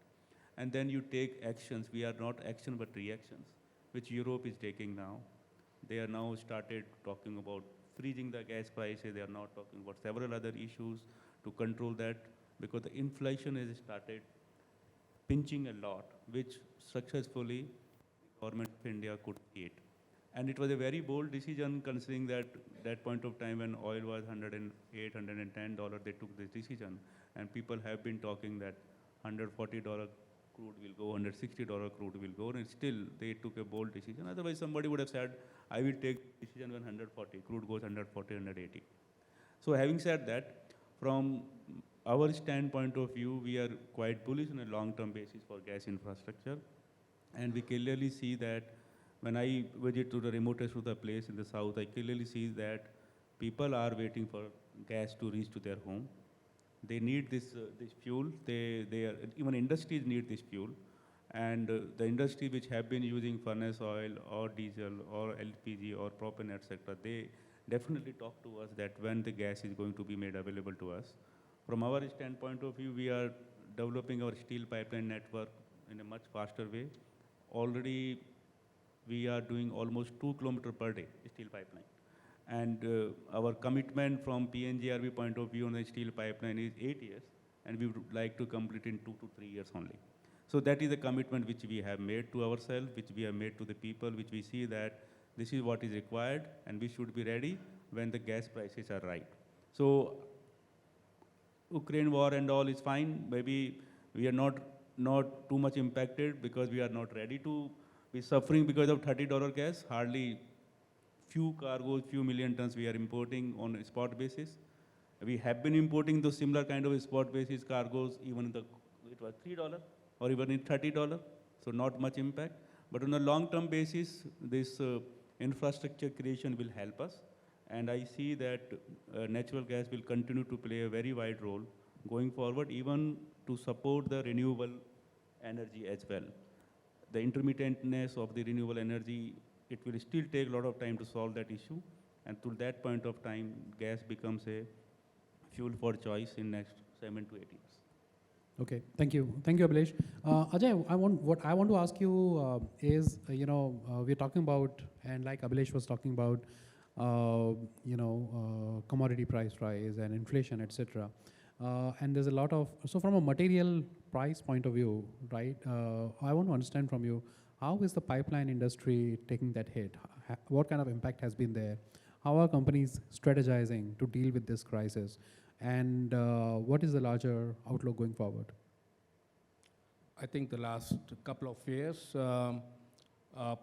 And then you take actions. We are not action, but reactions, which Europe is taking now. They are now started talking about freezing the gas prices. They are now talking about several other issues to control that, because the inflation has started pinching a lot, which successfully the government of India could create. And it was a very bold decision, considering that point of time when oil was $108, $110, they took this decision. And people have been talking that $140 crude will go, $160 crude will go, and still they took a bold decision. Otherwise, somebody would have said, I will take decision when 140, crude goes 140, 180. So having said that, from our standpoint of view, we are quite bullish on a long-term basis for gas infrastructure. And we clearly see that when I visit to the remotest of the place in the south, I clearly see that people are waiting for gas to reach to their home. They need this fuel. Even industries need this fuel. And the industry which have been using furnace oil or diesel or LPG or propane, etc., they definitely talk to us that when the gas is going to be made available to us. From our standpoint of view, we are developing our steel pipeline network in a much faster way. Already, we are doing almost 2 kilometers per day steel pipeline. And our commitment from PNGRB point of view on the steel pipeline is 8 years, and we would like to complete in 2 to 3 years only. So that is a commitment which we have made to ourselves, which we have made to the people, which we see that this is what is required, and we should be ready when the gas prices are right. So Ukraine war and all is fine. Maybe we are not too much impacted because we are not ready to be suffering because of $30 gas. Hardly few cargoes, few million tons we are importing on a spot basis. We have been importing those similar kind of spot basis cargoes, even it was $3 or even in $30, so not much impact. But on a long-term basis, this infrastructure creation will help us. And I see that natural gas will continue to play a very wide role going forward, even to support the renewable energy as well. The intermittentness of the renewable energy, it will still take a lot of time to solve that issue. And to that point of time, gas becomes a fuel for choice in next 7 to 8 years. Okay, thank you, Abhilesh. Ajay, what I want to ask you is, we're talking about, and like Abhilesh was talking about, commodity price rise and inflation, etc. And there's a lot of, so from a material price point of view, right, I want to understand from you, how is the pipeline industry taking that hit? What kind of impact has been there? How are companies strategizing to deal with this crisis? And what is the larger outlook going forward? I think the last couple of years,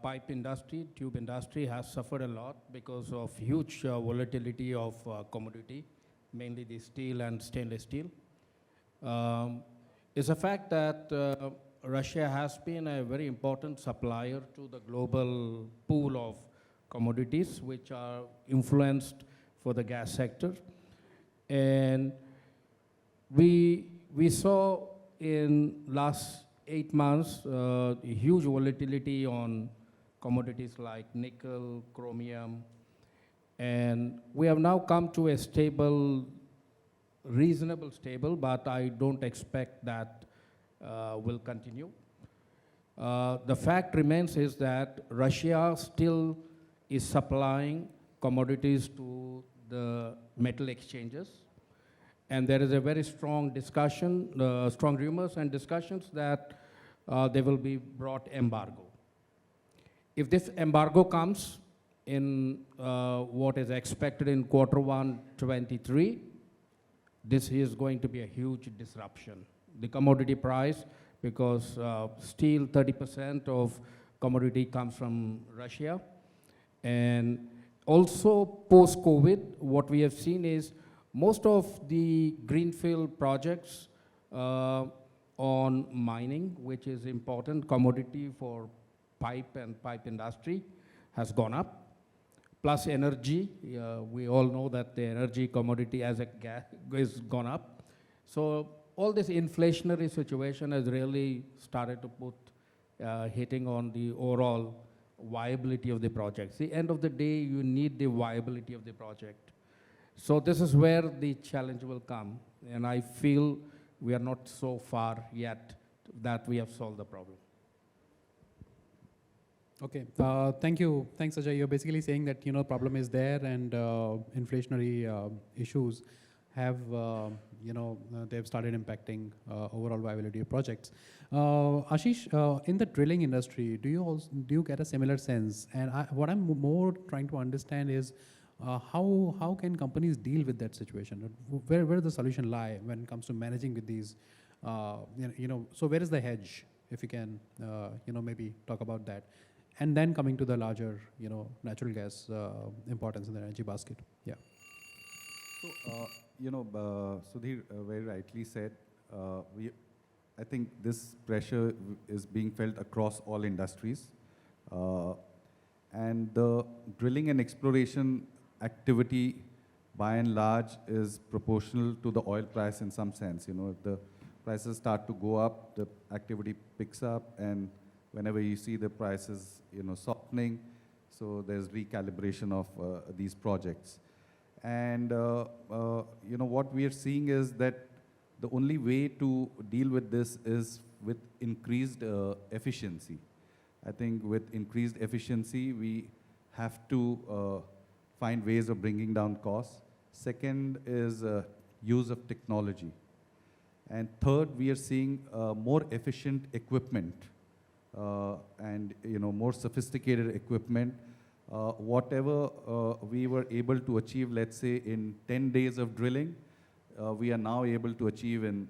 pipe industry, tube industry has suffered a lot because of huge volatility of commodity, mainly the steel and stainless steel. It's a fact that Russia has been a very important supplier to the global pool of commodities which are influenced for the gas sector. And we saw in last 8 months huge volatility on commodities like nickel, chromium, and we have now come to a stable, reasonable stable, but I don't expect that will continue. The fact remains is that Russia still is supplying commodities to the metal exchanges. And there is a very strong discussion, strong rumors and discussions that there will be brought embargo. If this embargo comes in what is expected in Q1 23, this is going to be a huge disruption the commodity price, because steel, 30% of commodity comes from Russia. And also post-COVID, what we have seen is most of the greenfield projects on mining, which is important commodity for pipe and pipe industry, has gone up. Plus energy, we all know that the energy commodity as a gas is gone up. So all this inflationary situation has really started to put hitting on the overall viability of the project. At the end of the day, you need the viability of the project. So this is where the challenge will come, and I feel we are not so far yet that we have solved the problem. Okay, thank you. Thanks, Ajay. You're basically saying that, problem is there, and inflationary issues have, they've started impacting overall viability of projects. Ashish, in the drilling industry, do you get a similar sense? And what I'm more trying to understand is how can companies deal with that situation? Where does the solution lie when it comes to managing with these? So where is the hedge? If you can, maybe talk about that. And then coming to the larger, natural gas importance in the energy basket. Yeah. So, Sudheer very rightly said, I think this pressure is being felt across all industries. And the drilling and exploration activity, by and large, is proportional to the oil price in some sense. If the prices start to go up, the activity picks up, and whenever you see the prices, softening, so there's recalibration of these projects. And, what we are seeing is that the only way to deal with this is with increased efficiency. I think with increased efficiency, we have to find ways of bringing down costs. Second is use of technology. And third, we are seeing more efficient equipment and more sophisticated equipment. Whatever we were able to achieve, let's say, in 10 days of drilling, we are now able to achieve in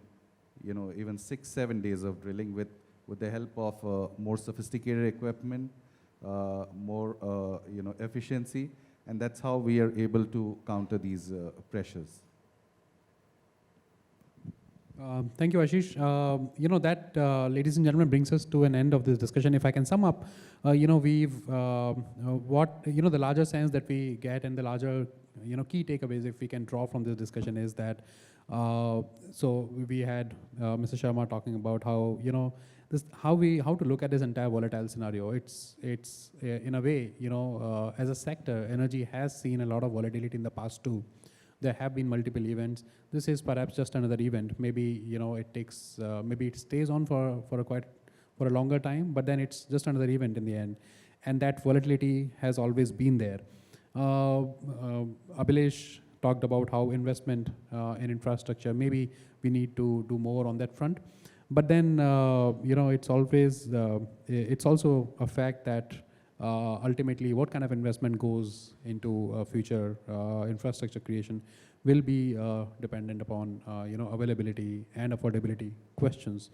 even 6-7 days of drilling with the help of more sophisticated equipment, more efficiency, and that's how we are able to counter these pressures. Thank you, Ashish. That, ladies and gentlemen, brings us to an end of this discussion. If I can sum up, we've, the larger sense that we get and the larger, key takeaways, if we can draw from this discussion, is that, so we had Mr. Sharma talking about how, how to look at this entire volatile scenario. It's in a way, as a sector, energy has seen a lot of volatility in the past too. There have been multiple events. This is perhaps just another event. Maybe it takes, maybe it stays on for a longer time, but then it's just another event in the end. And that volatility has always been there. Abhilesh talked about how investment in infrastructure, maybe we need to do more on that front. But then, it's always, it's also a fact that ultimately what kind of investment goes into future infrastructure creation will be dependent upon, availability and affordability questions.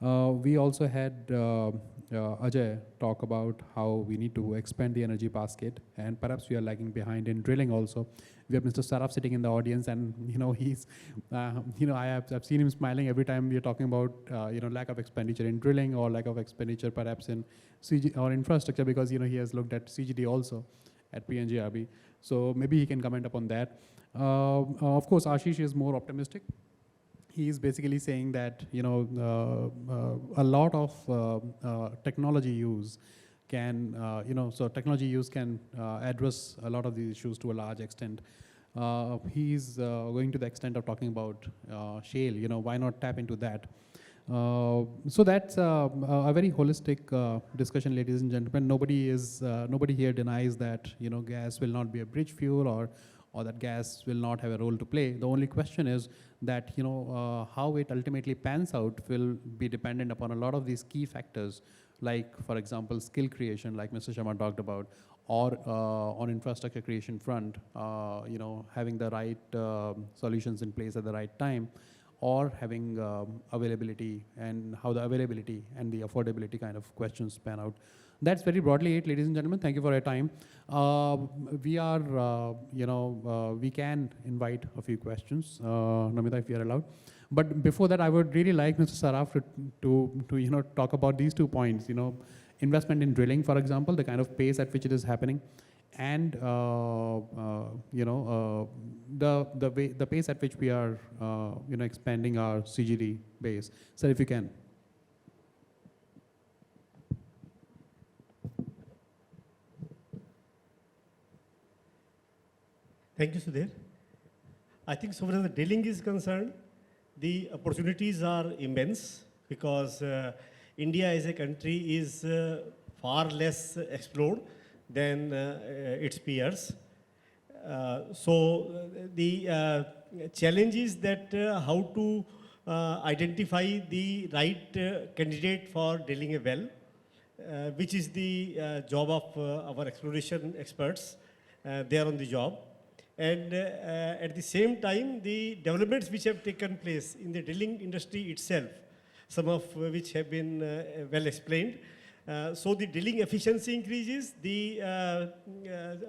We also had Ajay talk about how we need to expand the energy basket, and perhaps we are lagging behind in drilling also. We have Mr. Saraf sitting in the audience, and he's, I've seen him smiling every time we are talking about, lack of expenditure in drilling or lack of expenditure perhaps in CG or infrastructure, because he has looked at CGD also at PNGRB. So maybe he can comment upon that. Of course, Ashish is more optimistic. He is basically saying that a lot of technology use can technology use can address a lot of these issues to a large extent. He's going to the extent of talking about shale. Why not tap into that? So that's a very holistic discussion, ladies and gentlemen. Nobody here denies that gas will not be a bridge fuel or that gas will not have a role to play. The only question is that how it ultimately pans out will be dependent upon a lot of these key factors, like, for example, skill creation, like Mr. Sharma talked about, or on infrastructure creation front, having the right solutions in place at the right time, or having availability, and how the availability and the affordability kind of questions pan out. That's very broadly it, ladies and gentlemen. Thank you for your time. We are, we can invite a few questions, Namita, if you're allowed. But before that, I would really like Mr. Saraf to talk about these 2 points. Investment in drilling, for example, the kind of pace at which it is happening, and the pace at which we are expanding our CGD base. Sir, if you can. Thank you, Sudheer. I think so far as the drilling is concerned, the opportunities are immense because India as a country is far less explored than its peers. So the challenge is that how to identify the right candidate for drilling a well, which is the job of our exploration experts. They are on the job. And at the same time, the developments which have taken place in the drilling industry itself, some of which have been well explained. So the drilling efficiency increases, the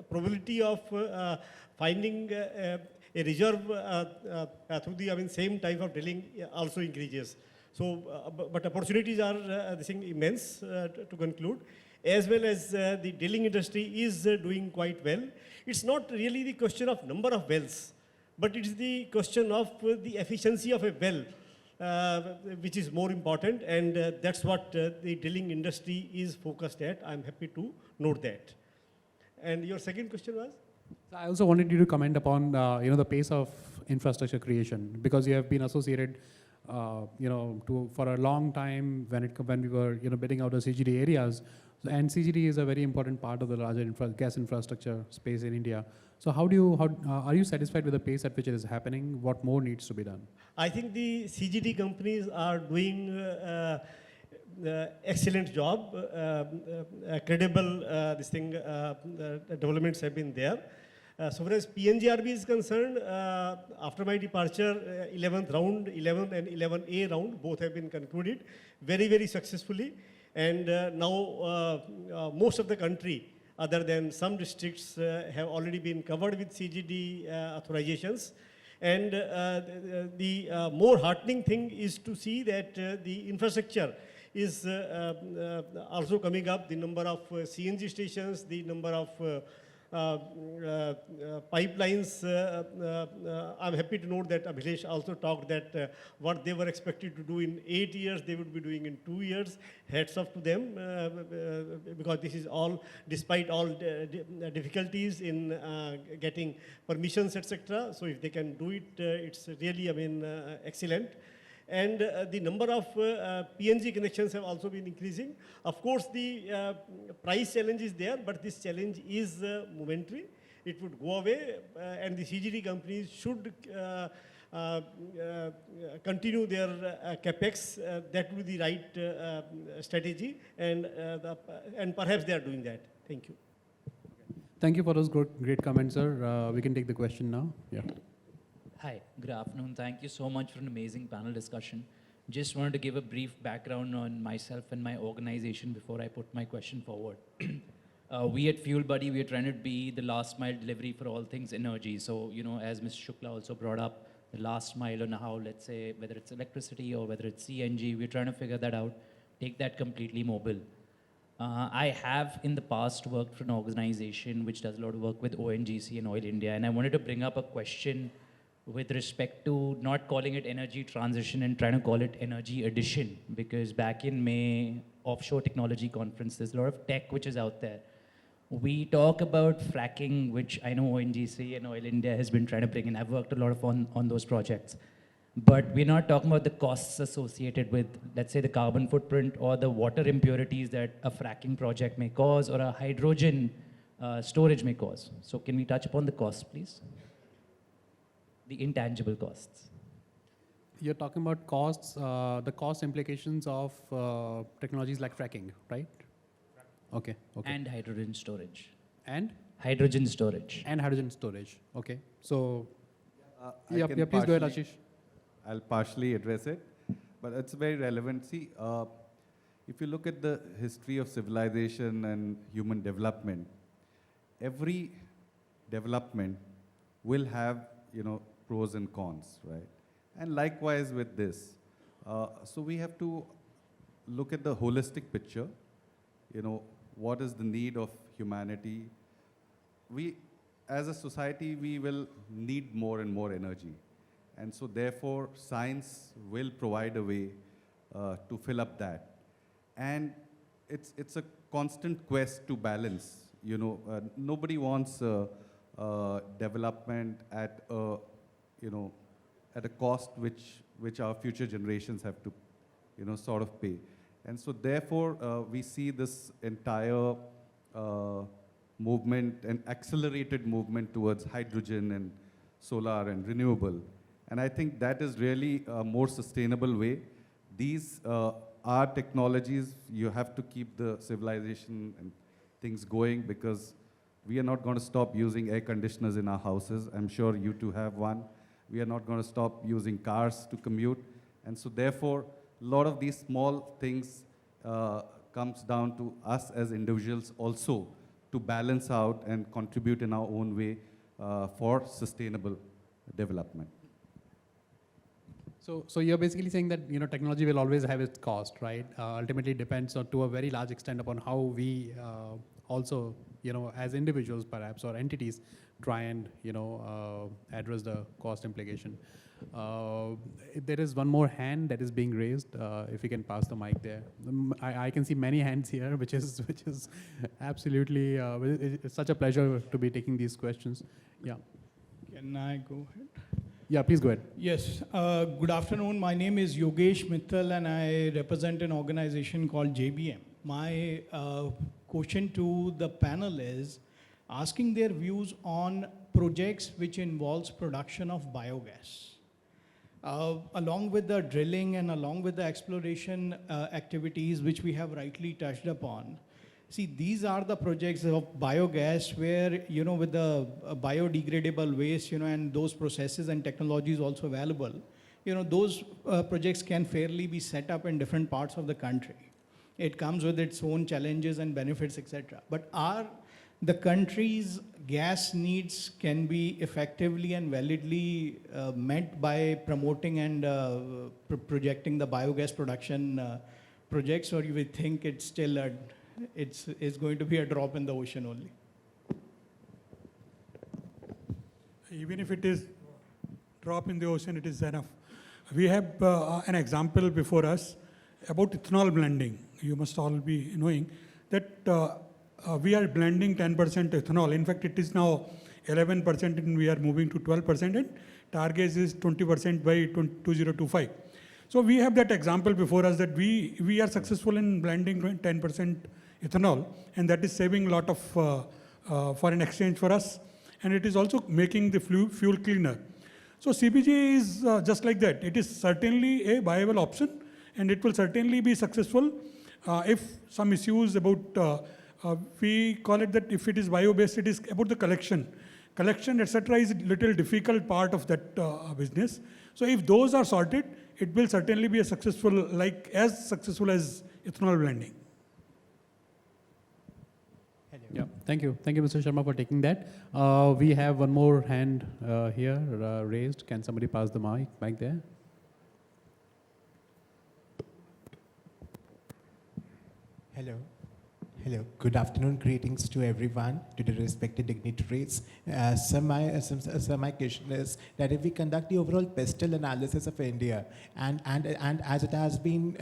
probability of finding a reserve through the same type of drilling also increases. So, but opportunities are immense to conclude, as well as the drilling industry is doing quite well. It's not really the question of number of wells, but it's the question of the efficiency of a well, which is more important, and that's what the drilling industry is focused at. I'm happy to note that. And your second question was? I also wanted you to comment upon the pace of infrastructure creation, because you have been associated for a long time when we were bidding out the CGD areas. And CGD is a very important part of the larger gas infrastructure space in India. So are you satisfied with the pace at which it is happening? What more needs to be done? I think the CGD companies are doing excellent job. Credible developments have been there. So far as PNGRB is concerned, after my departure, 11th round, 11th and 11A round, both have been concluded very, very successfully. And now most of the country, other than some districts, have already been covered with CGD authorizations. And the more heartening thing is to see that the infrastructure is also coming up, the number of CNG stations, the number of pipelines. I'm happy to note that Abhilesh also talked that what they were expected to do in 8 years, they would be doing in 2 years. Hats off to them, because this is all, despite all difficulties in getting permissions, etc. So if they can do it, it's really, excellent. And the number of PNG connections have also been increasing. Of course, the price challenge is there, but this challenge is momentary. It would go away, and the CGD companies should continue their capex. That would be the right strategy, and perhaps they are doing that. Thank you. Thank you for those great comments, sir. We can take the question now. Yeah. Hi, good afternoon. Thank you so much for an amazing panel discussion. Just wanted to give a brief background on myself and my organization before I put my question forward. We at Fuel Buddy, we are trying to be the last mile delivery for all things energy. So, as Ms. Shukla also brought up, the last mile on how, let's say, whether it's electricity or whether it's CNG, we're trying to figure that out, take that completely mobile. I have in the past worked for an organization which does a lot of work with ONGC and Oil India, and I wanted to bring up a question with respect to not calling it energy transition and trying to call it energy addition, because back in May, offshore technology conference, there's a lot of tech which is out there. We talk about fracking, which I know ONGC and Oil India has been trying to bring in. I've worked a lot on those projects. But we're not talking about the costs associated with, let's say, the carbon footprint or the water impurities that a fracking project may cause or a hydrogen storage may cause. So can we touch upon the costs, please? The intangible costs. You're talking about costs, the cost implications of technologies like fracking, right? Okay. And hydrogen storage. And? Hydrogen storage. And hydrogen storage. Okay. So, I can please go ahead, Ashish. I'll partially address it, but it's very relevant. See, if you look at the history of civilization and human development, every development will have, pros and cons, right? And likewise with this. So we have to look at the holistic picture, what is the need of humanity. We, as a society, we will need more and more energy. And so therefore, science will provide a way to fill up that. And it's a constant quest to balance. Nobody wants development at a cost which our future generations have to, sort of pay. And so therefore, we see this entire movement, an accelerated movement towards hydrogen and solar and renewable. And I think that is really a more sustainable way. These are technologies, you have to keep the civilization and things going, because we are not going to stop using air conditioners in our houses. I'm sure you two have one. We are not going to stop using cars to commute. And so therefore, a lot of these small things comes down to us as individuals also to balance out and contribute in our own way for sustainable development. So you're basically saying that technology will always have its cost, right? Ultimately, it depends to a very large extent upon how we also, as individuals perhaps or entities, try and address the cost implication. There is one more hand that is being raised. If you can pass the mic there, I can see many hands here, which is absolutely it's such a pleasure to be taking these questions. Yeah. Can I go ahead? Yeah, please go ahead. Yes. Good afternoon. My name is Yogesh Mittal, and I represent an organization called JBM. My question to the panel is asking their views on projects which involves production of biogas. Along with the drilling and along with the exploration activities which we have rightly touched upon, see, these are the projects of biogas where, with the biodegradable waste, and those processes and technologies also available, those projects can fairly be set up in different parts of the country. It comes with its own challenges and benefits, etc. But are the country's gas needs can be effectively and validly met by promoting and projecting the biogas production projects, or you would think it's still it's going to be a drop in the ocean only? Even if it is drop in the ocean, it is enough. We have an example before us about ethanol blending. You must all be knowing that we are blending 10% ethanol. In fact, it is now 11% and we are moving to 12%, and target is 20% by 2025. So we have that example before us that we are successful in blending 10% ethanol, and that is saving a lot of foreign exchange for us, and it is also making the fuel cleaner. So CBG is just like that. It is certainly a viable option, and it will certainly be successful if some issues about, we call it that if it is bio-based, it is about the collection. Collection, etc. is a little difficult part of that business. So if those are sorted, it will certainly be a successful, as successful as ethanol blending. Yeah, thank you. Thank you, Mr. Sharma, for taking that. We have one more hand here raised. Can somebody pass the mic there? Hello. Hello. Good afternoon. Greetings to everyone, to the respected dignitaries. So my question is that if we conduct the overall pestle analysis of India, and as it has been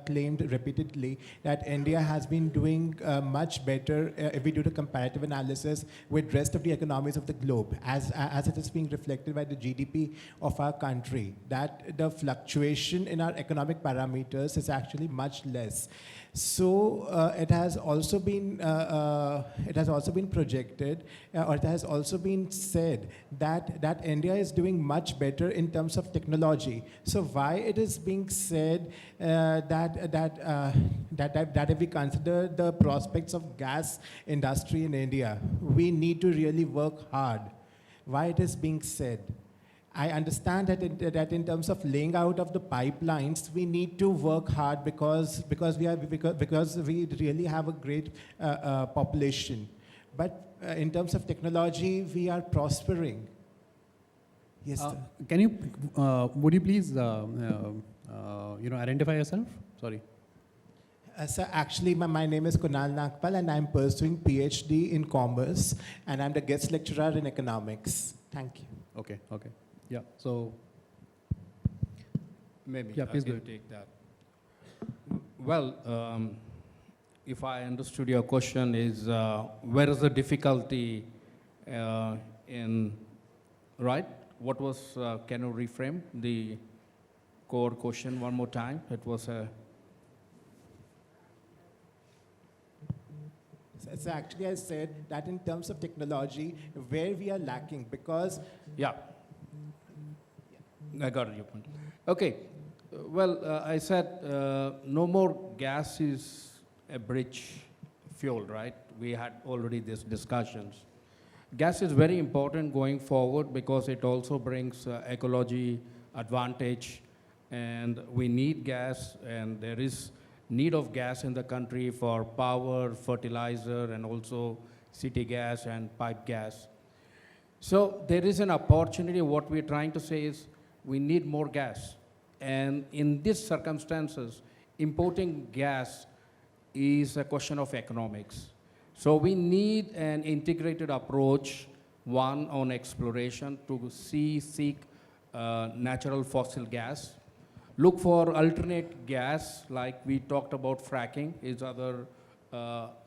claimed repeatedly that India has been doing much better if we do the comparative analysis with rest of the economies of the globe, as it is being reflected by the GDP of our country, that the fluctuation in our economic parameters is actually much less. So it has also been projected, or it has also been said that India is doing much better in terms of technology. So why it is being said that if we consider the prospects of gas industry in India, we need to really work hard? Why it is being said? I understand that in terms of laying out of the pipelines, we need to work hard because we really have a great population. But in terms of technology, we are prospering. Yes, sir. Can you, would you please, identify yourself? Sorry. Sir, actually, my name is Kunal Nagpal, and I'm pursuing PhD in commerce, and I'm the guest lecturer in economics. Thank you. Okay, okay. Yeah, so, Maybe Yeah, I please can go ahead. take that. Well, if I understood your question is, where is the difficulty right? What was, can you reframe the core question one more time? It was a... So actually, I said that in terms of technology, where we are lacking, because Yeah. I got your point. Okay. Well, I said no more gas is a bridge fuel, right? We had already these discussions. Gas is very important going forward because it also brings ecology advantage, and we need gas, and there is need of gas in the country for power, fertilizer, and also city gas and pipe gas. So there is an opportunity. What we're trying to say is we need more gas. And in these circumstances, importing gas is a question of economics. So we need an integrated approach, one on exploration to seek natural fossil gas. Look for alternate gas, like we talked about fracking is other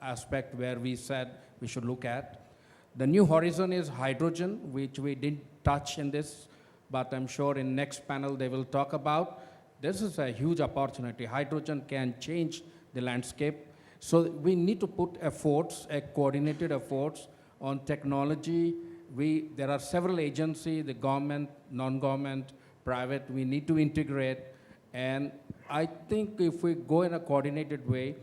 aspect where we said we should look at. The new horizon is hydrogen, which we didn't touch in this, but I'm sure in next panel they will talk about. This is a huge opportunity. Hydrogen can change the landscape. So we need to put efforts, coordinated efforts on technology. There are several agencies, the government, non-government, private, we need to integrate. And I think if we go in a coordinated way,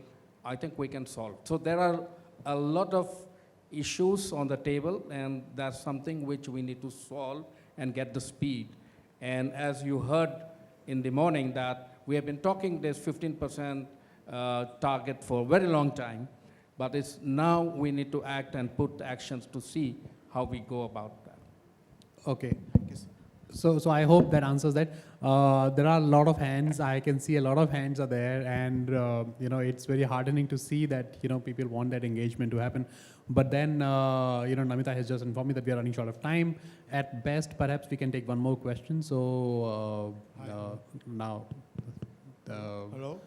I think we can solve. So there are a lot of issues on the table, and that's something which we need to solve and get the speed. And as you heard in the morning that we have been talking this 15% target for a very long time, but it's now we need to act and put actions to see how we go about that. okay. So I hope that answers that. There are a lot of hands. I can see a lot of hands are there, and it's very heartening to see that people want that engagement to happen. But then Namita has just informed me that we are running short of time. At best, perhaps we can take one more question. So now, Hello?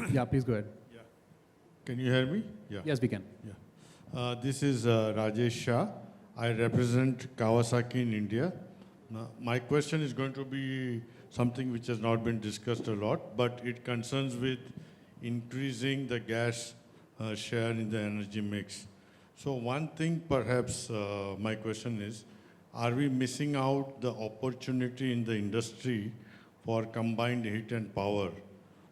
yeah, please go ahead. Yeah. Can you hear me? Yeah. Yes, we can. Yeah. This is Rajesh Shah. I represent Kawasaki in India. Now, my question is going to be something which has not been discussed a lot, but it concerns with increasing the gas share in the energy mix. So one thing perhaps my question is, are we missing out the opportunity in the industry for combined heat and power,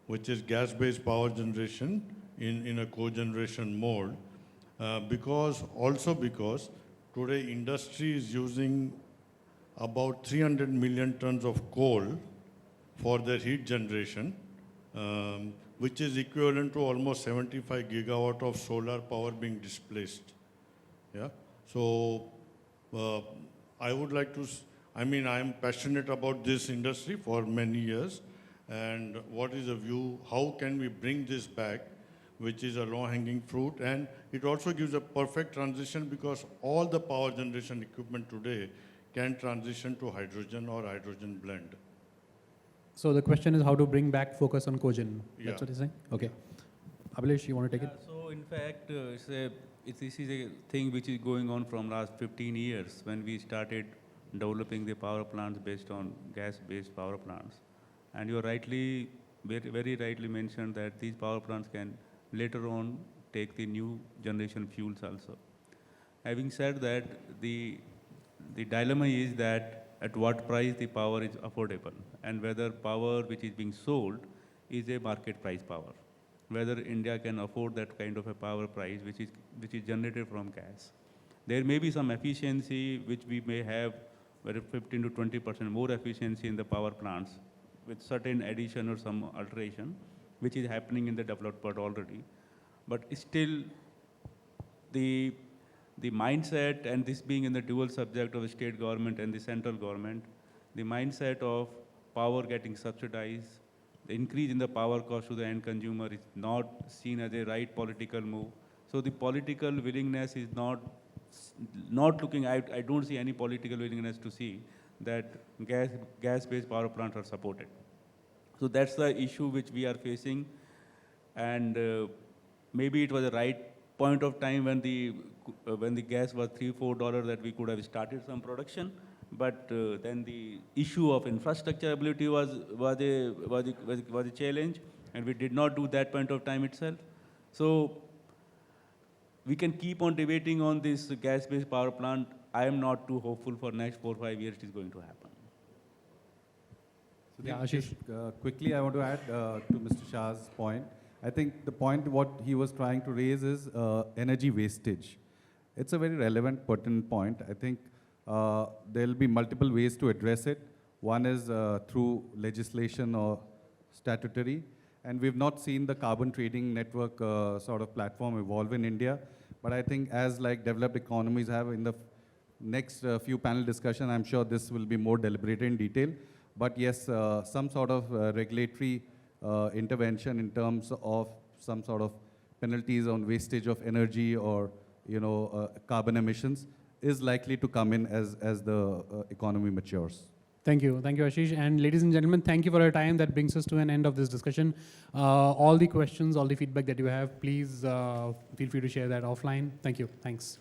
which is gas-based power generation in a cogeneration mode? Because today industry is using about 300 million tons of coal for their heat generation, which is equivalent to almost 75 gigawatt of solar power being displaced. Yeah. So I would like to, I am passionate about this industry for many years. And what is the view, how can we bring this back, which is a low-hanging fruit? And it also gives a perfect transition because all the power generation equipment today can transition to hydrogen or hydrogen blend. So the question is how to bring back focus on cogen. Yeah. That's what you're saying? Okay. Abhilesh, you want to take it? So in fact, this is a thing which is going on from last 15 years when we started developing the power plants based on gas-based power plants. And you rightly, very rightly mentioned that these power plants can later on take the new generation fuels also. Having said that, the dilemma is that at what price the power is affordable and whether power which is being sold is a market price power. Whether India can afford that kind of a power price which is generated from gas. There may be some efficiency which we may have where 15 to 20% more efficiency in the power plants with certain addition or some alteration, which is happening in the developed part already. But still, the mindset, and this being in the dual subject of the state government and the central government, the mindset of power getting subsidized, the increase in the power cost to the end consumer is not seen as a right political move. So the political willingness is not looking, I don't see any political willingness to see that gas-based power plants are supported. So that's the issue which we are facing. And maybe it was the right point of time when the gas was $3-4 that we could have started some production. But then the issue of infrastructure ability was a challenge, and we did not do that point of time itself. So we can keep on debating on this gas-based power plant. I am not too hopeful for next 4 or 5 years it is going to happen. So Yeah, Ashish. Quickly, I want to add to Mr. Shah's point. I think the point what he was trying to raise is energy wastage. It's a very relevant, pertinent point. I think there will be multiple ways to address it. One is through legislation or statutory. And we've not seen the carbon trading network sort of platform evolve in India. But I think as like developed economies have in the next few panel discussion, I'm sure this will be more deliberated in detail. But yes, some sort of regulatory intervention in terms of some sort of penalties on wastage of energy or carbon emissions is likely to come in as the economy matures. Thank you, Ashish. And ladies and gentlemen, thank you for your time. That brings us to an end of this discussion. All the questions, all the feedback that you have, please feel free to share that offline. Thank you. Thanks.